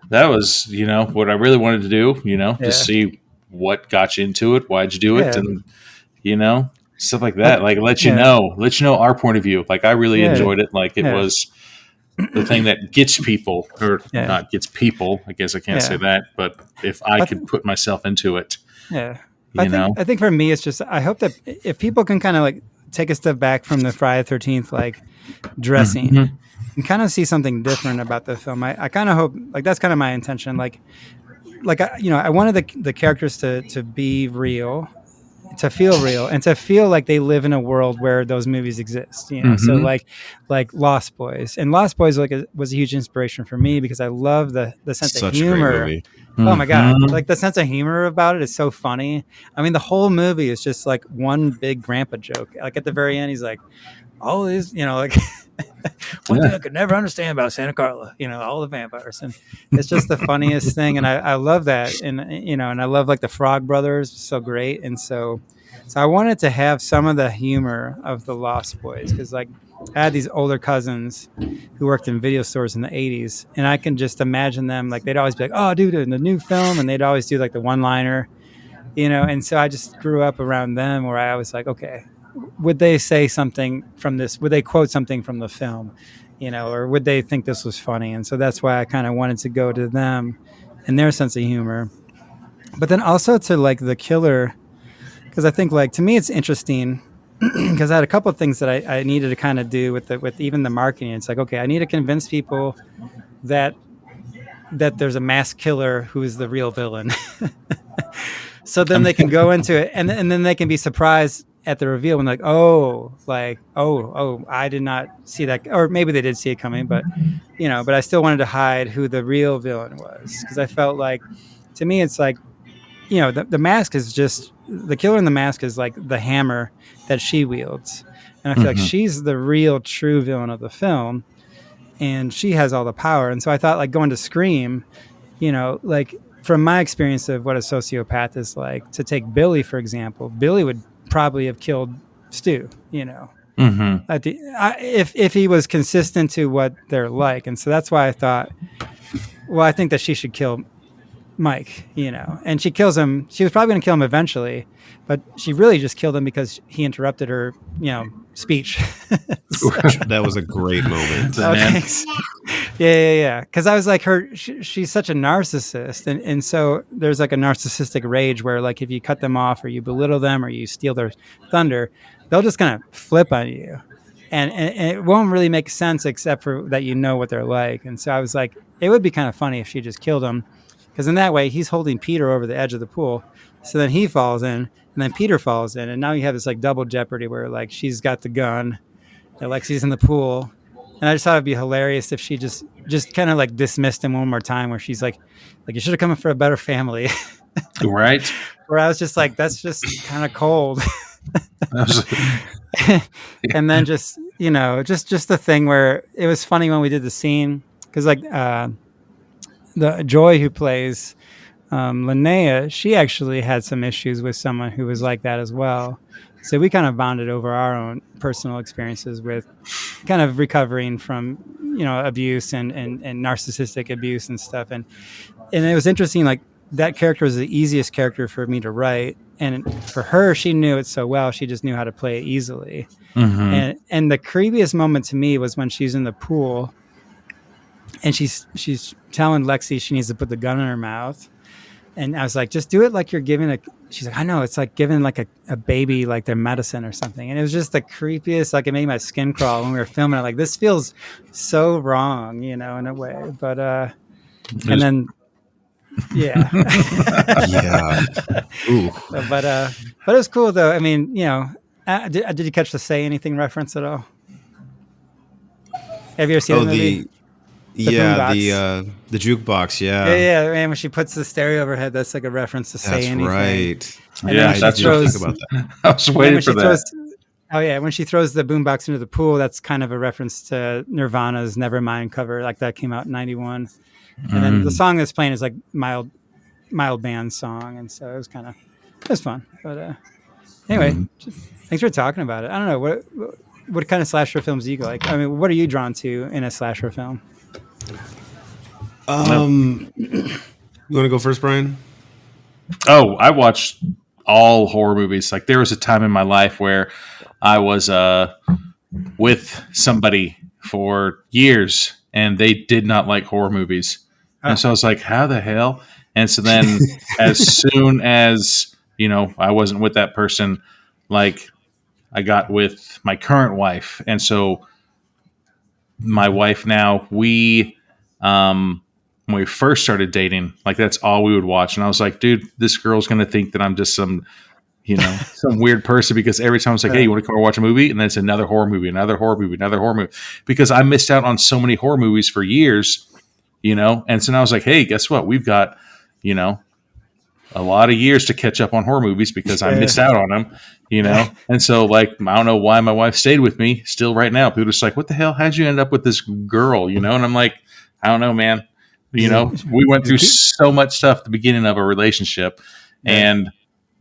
B: that was what I really wanted to do. To see what got you into it, why'd you do it, and stuff like that. Like let you know our point of view. Like I really enjoyed it. Like it was the thing that gets people, or not gets people. I guess I can't say that, but if I could put myself into it,
C: I think for me, it's just I hope that if people can kind of like take a step back from the Friday the 13th like dressing and kind of see something different about the film. I kind of hope like that's kind of my intention. Like I wanted the characters to be real. To feel real and to feel like they live in a world where those movies exist, So like Lost Boys, and Lost Boys was a huge inspiration for me because I love the sense of humor. Oh my God. Like the sense of humor about it is so funny. I mean, the whole movie is just like one big grandpa joke. Like at the very end, he's like, all these, like one thing I could never understand about Santa Carla, all the vampires. And it's just the funniest thing. And I love that. And, and I love like the Frog Brothers, so great. And so I wanted to have some of the humor of the Lost Boys because like I had these older cousins who worked in video stores in the 80s. And I can just imagine them like they'd always be like, oh, dude, in the new film. And they'd always do like the one-liner, And so I just grew up around them where I was like, okay, would they say something from this? Would they quote something from the film, or would they think this was funny? And so that's why I kind of wanted to go to them and their sense of humor, but then also to like the killer, because I think like to me it's interesting because I had a couple of things that I needed to kind of do with even the marketing. It's like, okay, I need to convince people that there's a mass killer who is the real villain, so then they can go into it and then they can be surprised at the reveal when oh, I did not see that, or maybe they did see it coming, but but I still wanted to hide who the real villain was because I felt like, to me, it's like the mask is just the killer in the mask is like the hammer that she wields. And I feel like she's the real true villain of the film, and she has all the power. And so I thought, like, going to Scream, like, from my experience of what a sociopath is like, to take Billy, for example, Billy would probably have killed Stu, if he was consistent to what they're like. And so that's why I thought, well, I think that she should kill Mike, and she kills him. She was probably going to kill him eventually, but she really just killed him because he interrupted her, speech.
A: That was a great moment.
C: Oh, thanks. Yeah. Because I was like, she's such a narcissist, and so there's like a narcissistic rage where, like, if you cut them off or you belittle them or you steal their thunder, they'll just kind of flip on you, and it won't really make sense except for that what they're like. And so I was like, it would be kind of funny if she just killed him. Because in that way, he's holding Peter over the edge of the pool. So then he falls in, and then Peter falls in. And now you have this like double jeopardy where, like, she's got the gun, and Lexi's in the pool. And I just thought it'd be hilarious if she just kind of like dismissed him one more time, where she's like you should have come for a better family.
B: Right.
C: Where I was just like, that's just kind of cold. And then just the thing where it was funny when we did the scene, because like, the Joy who plays Linnea, she actually had some issues with someone who was like that as well. So we kind of bonded over our own personal experiences with kind of recovering from, abuse and narcissistic abuse and stuff. And it was interesting, like, that character was the easiest character for me to write. And for her, she knew it so well. She just knew how to play it easily. And the creepiest moment to me was when she's in the pool and she's telling Lexi she needs to put the gun in her mouth. And I was like, just do it like you're giving she's like, I know, it's like giving like a baby like their medicine or something. And it was just the creepiest, like, it made my skin crawl when we were filming it. Like, this feels so wrong, in a way. But and then yeah.
A: Yeah. Ooh.
C: But it was cool though. I mean, did you catch the Say Anything reference at all? Have you ever seen the movie?
A: The jukebox,
C: yeah, man. When she puts the stereo over her head, that's like a reference to Say Anything.
A: Right.
C: And
B: yeah,
A: I didn't think about that.
B: I was waiting for that.
C: When she throws the boombox into the pool, that's kind of a reference to Nirvana's Nevermind cover, like that came out in '91. And then the song that's playing is like mild band song, and so it was fun. But anyway, thanks for talking about it. I don't know what kind of slasher films do you like? I mean, what are you drawn to in a slasher film?
A: You want to go first, Brian?
B: Oh, I watched all horror movies. Like, there was a time in my life where I was with somebody for years and they did not like horror movies. And so I was like, how the hell? And so then as soon as, I wasn't with that person, like, I got with my current wife. And so my wife now, when we first started dating, like, that's all we would watch. And I was like, dude, this girl's going to think that I'm just some weird person, because every time I was like, hey, you want to come over watch a movie? And then it's another horror movie, another horror movie, another horror movie, because I missed out on so many horror movies for years, And so now I was like, hey, guess what? We've got, a lot of years to catch up on horror movies because I missed out on them, And so, like, I don't know why my wife stayed with me still right now. People are just like, what the hell? How'd you end up with this girl, And I'm like, I don't know, man. We went through so much stuff at the beginning of a relationship. And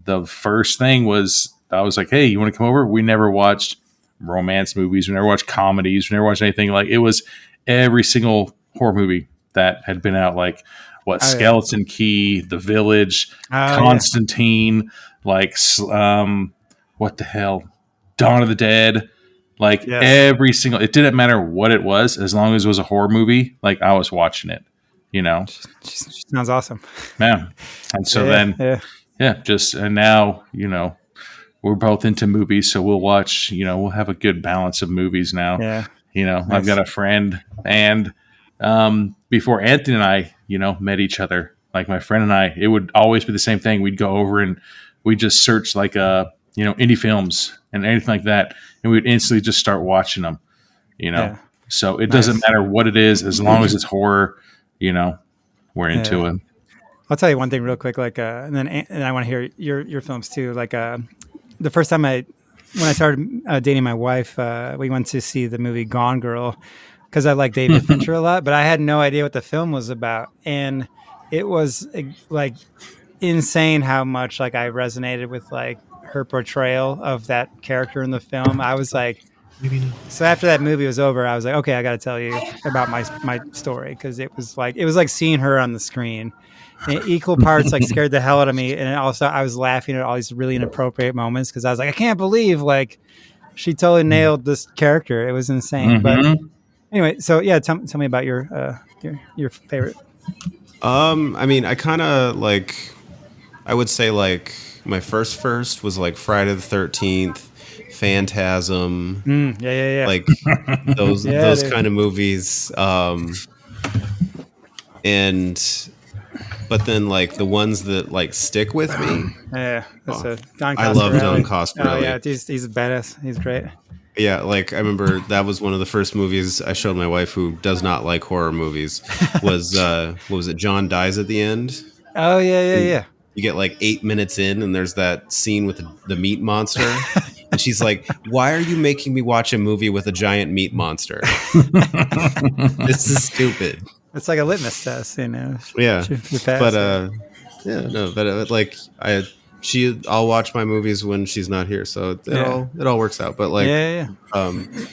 B: the first thing was, I was like, hey, you want to come over? We never watched romance movies. We never watched comedies. We never watched anything. Like, it was every single horror movie that had been out, like, Skeleton Key, The Village, Constantine, like, what the hell? Dawn of the Dead. Like, every single, it didn't matter what it was, as long as it was a horror movie, like, I was watching it,
C: She sounds awesome.
B: Yeah. And so and now, we're both into movies, so we'll watch, we'll have a good balance of movies now.
C: Yeah.
B: Nice. I've got a friend, and before Anthony and I, met each other, like, my friend and I, it would always be the same thing. We'd go over and we'd just search, like, indie films and anything like that, and we'd instantly just start watching them, So it doesn't matter what it is, as long as it's horror, we're into it.
C: I'll tell you one thing real quick, like, and I want to hear your films too. Like, the first time when I started dating my wife, we went to see the movie Gone Girl because I like David Fincher a lot, but I had no idea what the film was about, and it was like insane how much like I resonated with like her portrayal of that character in the film. I was like, so after that movie was over, I was like, okay, I got to tell you about my story because it was like seeing her on the screen. And equal parts like scared the hell out of me, and also I was laughing at all these really inappropriate moments because I was like, I can't believe like she totally nailed this character. It was insane. But anyway, so yeah, tell me about your favorite.
A: I mean, I kind of like, I would say like my first was like Friday the 13th, Phantasm,
C: Yeah.
A: like those
C: Yeah,
A: those
C: dude.
A: kind of movies. And but then like the ones that like stick with me.
C: Yeah, that's a Don
A: I love Don
C: Coscarelli.
A: Coscarelli.
C: Oh yeah, he's a badass. He's great.
A: Yeah, like I remember that was one of the first movies I showed my wife, who does not like horror movies. Was what was it? John dies at the end.
C: Oh yeah.
A: You get like 8 minutes in, and there's that scene with the meat monster, and she's like, "Why are you making me watch a movie with a giant meat monster? This is stupid."
C: It's like a litmus test, you know.
A: Yeah,
C: You pass
A: but
C: it.
A: yeah, no, but like I'll watch my movies when she's not here, so it all works out. But like,
C: yeah.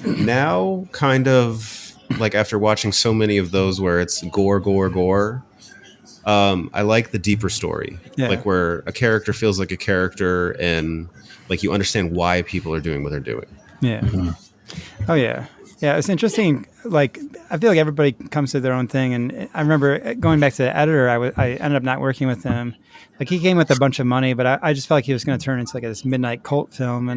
A: now kind of like after watching so many of those where it's gore, I like the deeper story, like where a character feels like a character, and like you understand why people are doing what they're doing.
C: Yeah. Oh yeah. Yeah, it's interesting. Like, I feel like everybody comes to their own thing. And I remember going back to the editor, I ended up not working with him. Like, he came with a bunch of money, but I just felt like he was going to turn into like this midnight cult film.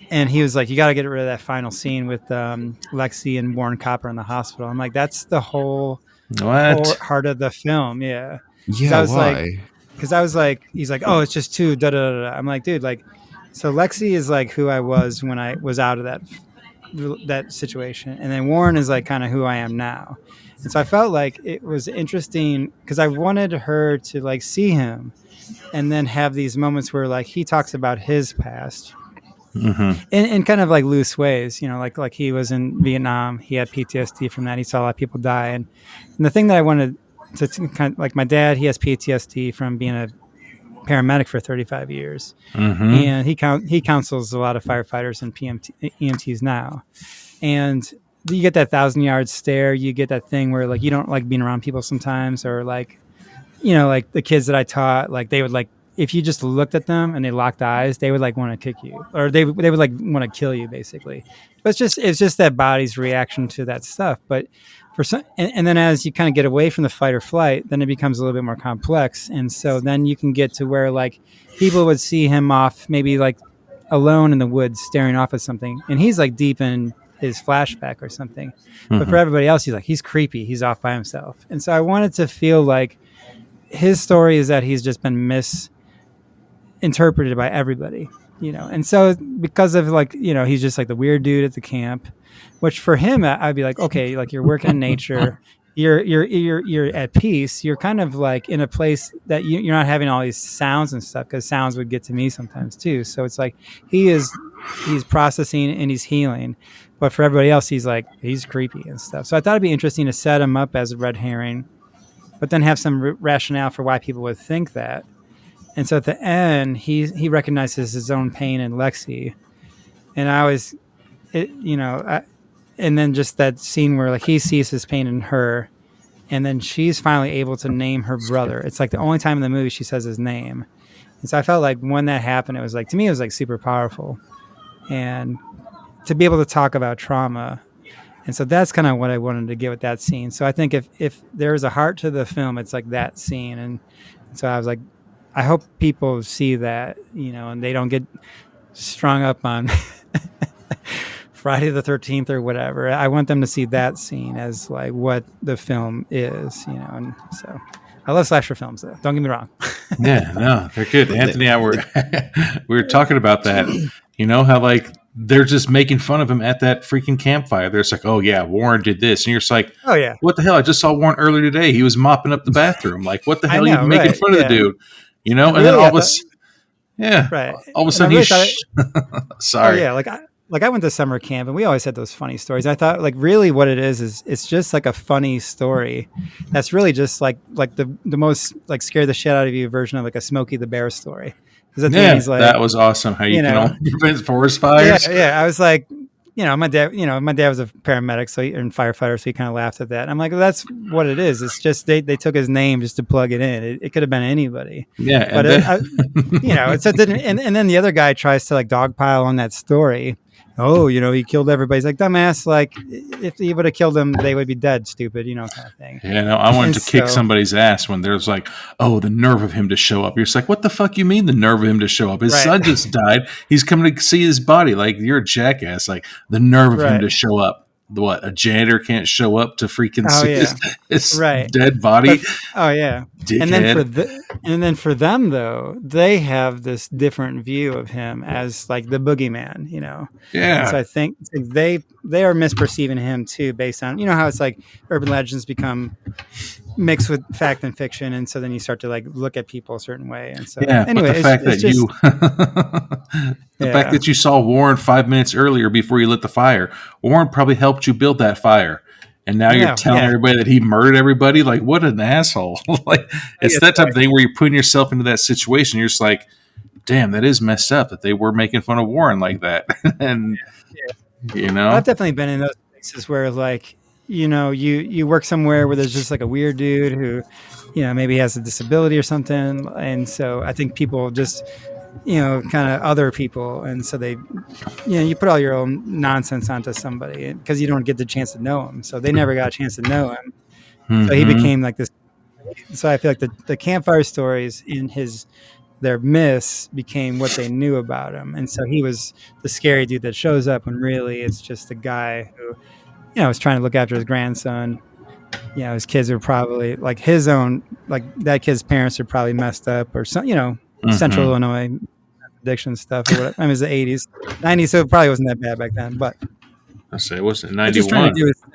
C: And he was like, you got to get rid of that final scene with Lexi and Warren Copper in the hospital. I'm like, that's the whole heart of the film. Yeah.
A: Yeah, why?
C: Because I was like, he's like, oh, it's just too da-da-da-da. I'm like, dude, like, so Lexi is like who I was when I was out of that situation, and then Warren is like kind of who I am now. And so I felt like it was interesting because I wanted her to like see him and then have these moments where like he talks about his past in kind of like loose ways, you know, like he was in Vietnam, he had PTSD from that, he saw a lot of people die, and the thing that I wanted to kind of like, my dad, he has PTSD from being a paramedic for 35 years, and he counsels a lot of firefighters and EMTs now, and you get that 1,000-yard stare. You get that thing where like you don't like being around people sometimes, or like, you know, like the kids that I taught, like they would like, if you just looked at them and they locked eyes, they would like want to kick you, or they would like want to kill you basically. But it's just that body's reaction to that stuff. But for some, and then as you kind of get away from the fight or flight, then it becomes a little bit more complex. And so then you can get to where like people would see him off, maybe like alone in the woods, staring off at something, and he's like deep in his flashback or something. But for everybody else, he's creepy. He's off by himself. And so I wanted to feel like his story is that he's just been misinterpreted by everybody, you know. And so because of like, you know, he's just like the weird dude at the camp, which for him, I'd be like, okay, like you're working in nature, you're at peace. You're kind of like in a place that you're not having all these sounds and stuff, because sounds would get to me sometimes too. So it's like he's processing and he's healing, but for everybody else, he's creepy and stuff. So I thought it'd be interesting to set him up as a red herring, but then have some rationale for why people would think that. And so at the end, he recognizes his own pain in Lexi, and I always, and then just that scene where like he sees his pain in her, and then she's finally able to name her brother. It's like the only time in the movie she says his name. And so I felt like when that happened, it was like, to me, it was like super powerful, and to be able to talk about trauma. And so that's kind of what I wanted to get with that scene. So I think if there's a heart to the film, it's like that scene. And so I was like, I hope people see that, you know, and they don't get strung up on Friday the 13th or whatever. I want them to see that scene as like what the film is, you know. And so I love slasher films, though. Don't get me wrong.
B: Yeah, no, they're good. Anthony and I we were talking about that. You know how like they're just making fun of him at that freaking campfire. They're just like, oh yeah, Warren did this, and you're just like,
C: Oh yeah,
B: what the hell? I just saw Warren earlier today. He was mopping up the bathroom. Like, what the
C: I
B: hell are you
C: know,
B: making
C: right?
B: fun of the
C: Yeah,
B: dude? You know?
C: and
B: And then
C: really,
B: all
C: I
B: of a
C: thought,
B: yeah,
C: right,
B: all of a
C: and I
B: sudden
C: really thought, oh
B: sorry.
C: yeah, like I went to summer camp, and we always had those funny stories. I thought, like, really, what it is it's just like a funny story. That's really just like the most like scare the shit out of you version of like a Smokey the Bear story. Because at the end,
B: Yeah,
C: he's like,
B: that was awesome. How you
C: you
B: can
C: know,
B: only prevent forest
C: yeah,
B: fires.
C: yeah. I was like, my dad was a paramedic, and firefighter, so he kind of laughed at that. And I'm like, well, that's what it is. It's just they took his name just to plug it in. It could have been anybody,
B: Yeah,
C: but
B: and then
C: it didn't. And then the other guy tries to like dogpile on that story. Oh, he killed everybody. He's like, dumbass. Like, if he would have killed them, they would be dead. Stupid, kind of thing.
B: yeah, no, I wanted
C: And
B: to kick
C: so,
B: somebody's ass when there's like, oh, the nerve of him to show up. You're just like, what the fuck you mean the nerve of him to show up? His
C: right,
B: son just died. He's coming to see his body. Like, you're a jackass. Like, the nerve of him
C: right.
B: to show up. What, a janitor can't show up to freaking
C: Oh
B: see
C: yeah,
B: his
C: right.
B: dead body?
C: But oh yeah,
B: Dickhead.
C: and then for them though, they have this different view of him as like the boogeyman, And so
B: Yeah.
C: I think they are misperceiving him too, based on how it's like urban legends become mixed with fact and fiction, and so then you start to like look at people a certain way. And so
B: Yeah, but the
C: anyway,
B: fact
C: it's
B: that
C: just
B: you the fact
C: yeah,
B: that you saw Warren 5 minutes earlier before you lit the fire, Warren probably helped you build that fire. And now you're
C: yeah,
B: telling
C: yeah.
B: everybody that he murdered everybody? Like, what an asshole. Like, it's
C: Yes,
B: that type of thing where you're putting yourself into that situation. You're just like, damn, that is messed up that they were making fun of Warren like that. And,
C: yeah.
B: you
C: I've
B: know?
C: definitely been in those places where like you work somewhere where there's just like a weird dude who maybe has a disability or something, and so I think people just kind of other people, and so they you put all your own nonsense onto somebody because you don't get the chance to know him, so they never got a chance to know him, so he
B: Mm-hmm.
C: became like this. So I feel like the campfire stories in their myths became what they knew about him, and so he was the scary dude that shows up when really it's just a guy who was trying to look after his grandson. His kids are probably like his own, like that kid's parents are probably messed up or some, Central
B: Mm-hmm.
C: Illinois addiction stuff or whatever. I mean, it was the 80s, 90s, so it probably wasn't that bad back then, but
B: I say, it wasn't
C: just trying to
B: 91.
C: do his thing.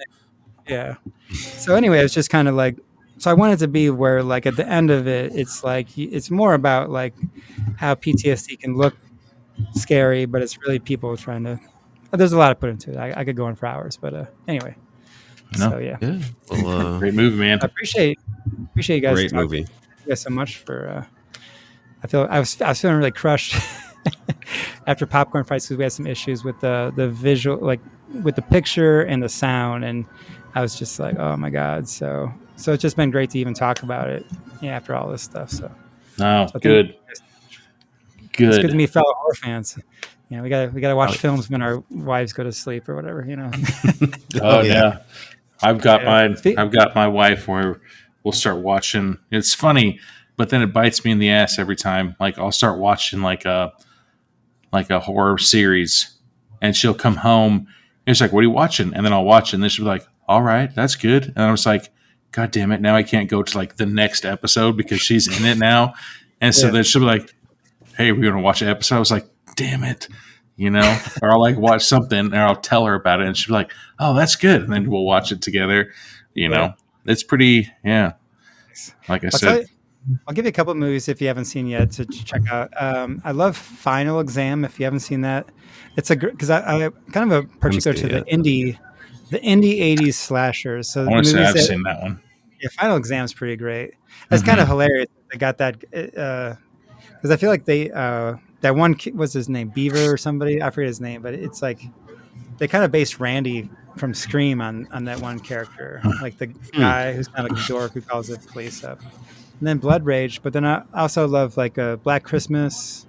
C: Yeah. So anyway, it's just kind of like, so I want it to be where like at the end of it, it's like, it's more about like how PTSD can look scary, but it's really people trying to, there's a lot to put into it. I could go on for hours, but anyway.
B: No.
C: So yeah,
A: Yeah. Well,
B: Great movie, man.
C: I appreciate you guys
A: great
C: talking.
A: movie.
C: You guys so much for. I was feeling really crushed after popcorn fights because we had some issues with the visual, like with the picture and the sound, and I was just like, oh my god. So it's just been great to even talk about it after all this stuff. So
B: No,
C: I think
B: good.
C: it's good to
B: Good.
C: meet fellow horror fans. We gotta watch films when our wives go to sleep or whatever.
B: Oh, yeah. I've got
C: Yeah.
B: I've got my wife where we'll start watching. It's funny, but then it bites me in the ass every time. Like, I'll start watching like a horror series, and she'll come home and she's like, "What are you watching?" And then I'll watch it, and then she'll be like, "All right, that's good." And I was like, "God damn it! Now I can't go to like the next episode because she's in it now." And so
C: Yeah.
B: then she'll be like, "Hey, we're gonna watch an episode." I was like, "Damn it." Or I'll like watch something and I'll tell her about it, and she'll be like, "Oh, that's good." And then we'll watch it together.
C: Yeah.
B: It's pretty, yeah. Like I said,
C: I'll give you a couple of movies if you haven't seen yet to check out. I love Final Exam. If you haven't seen that, it's because I kind of a particular to
A: it
C: the indie '80s slashers. So
B: I
C: the
B: want to say
C: movies
B: I've
C: that,
B: seen that one.
C: yeah, Final Exam's pretty great. It's kind of hilarious. They got that because I feel like they that one kid, what's his name, Beaver or somebody, I forget his name, but it's like they kind of based Randy from Scream on that one character, like the guy who's kind of like a dork who calls the police up. And then Blood Rage, but then I also love like Black Christmas,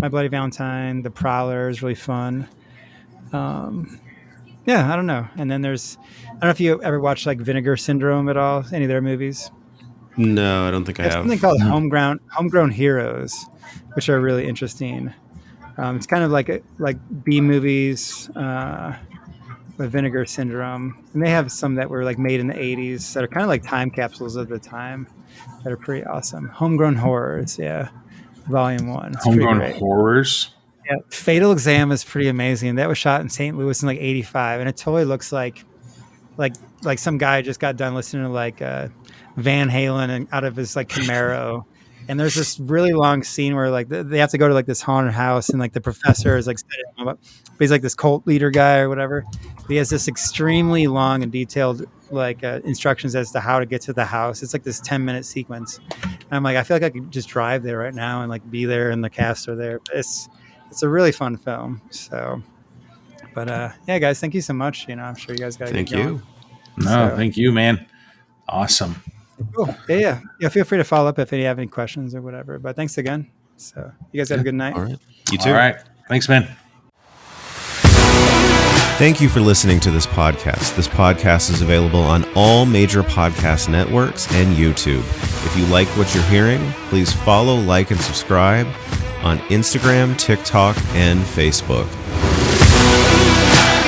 C: My Bloody Valentine, The Prowler is really fun. Yeah, I don't know. And then I don't know if you ever watched like Vinegar Syndrome at all, any of their movies.
A: No, I don't think I
C: There's
A: have.
C: something called Homegrown Heroes, which are really interesting. It's kind of like B movies with Vinegar Syndrome, and they have some that were like made in the '80s that are kind of like time capsules of the time that are pretty awesome. Homegrown Horrors, yeah, Volume 1. It's pretty
B: Homegrown
C: great.
B: horrors.
C: Yeah, Fatal Exam is pretty amazing. That was shot in St. Louis in like '85, and it totally looks like like some guy just got done listening to like Van Halen and out of his like Camaro. And there's this really long scene where like they have to go to like this haunted house, and like the professor is like setting him up. But he's like this cult leader guy or whatever. But he has this extremely long and detailed like instructions as to how to get to the house. It's like this 10-minute sequence. And I'm like, I feel like I could just drive there right now and like be there, and the cast are there. It's a really fun film. So, but yeah, guys, thank you so much. I'm sure you guys got to
A: Thank
C: get going.
A: you.
B: No, thank you, man. Awesome.
C: Cool. Yeah. Feel free to follow up if you have any questions or whatever. But thanks again. So you guys have a good night.
A: All right. You too.
B: All right. Thanks, man.
A: Thank you for listening to this podcast. This podcast is available on all major podcast networks and YouTube. If you like what you're hearing, please follow, like, and subscribe on Instagram, TikTok, and Facebook.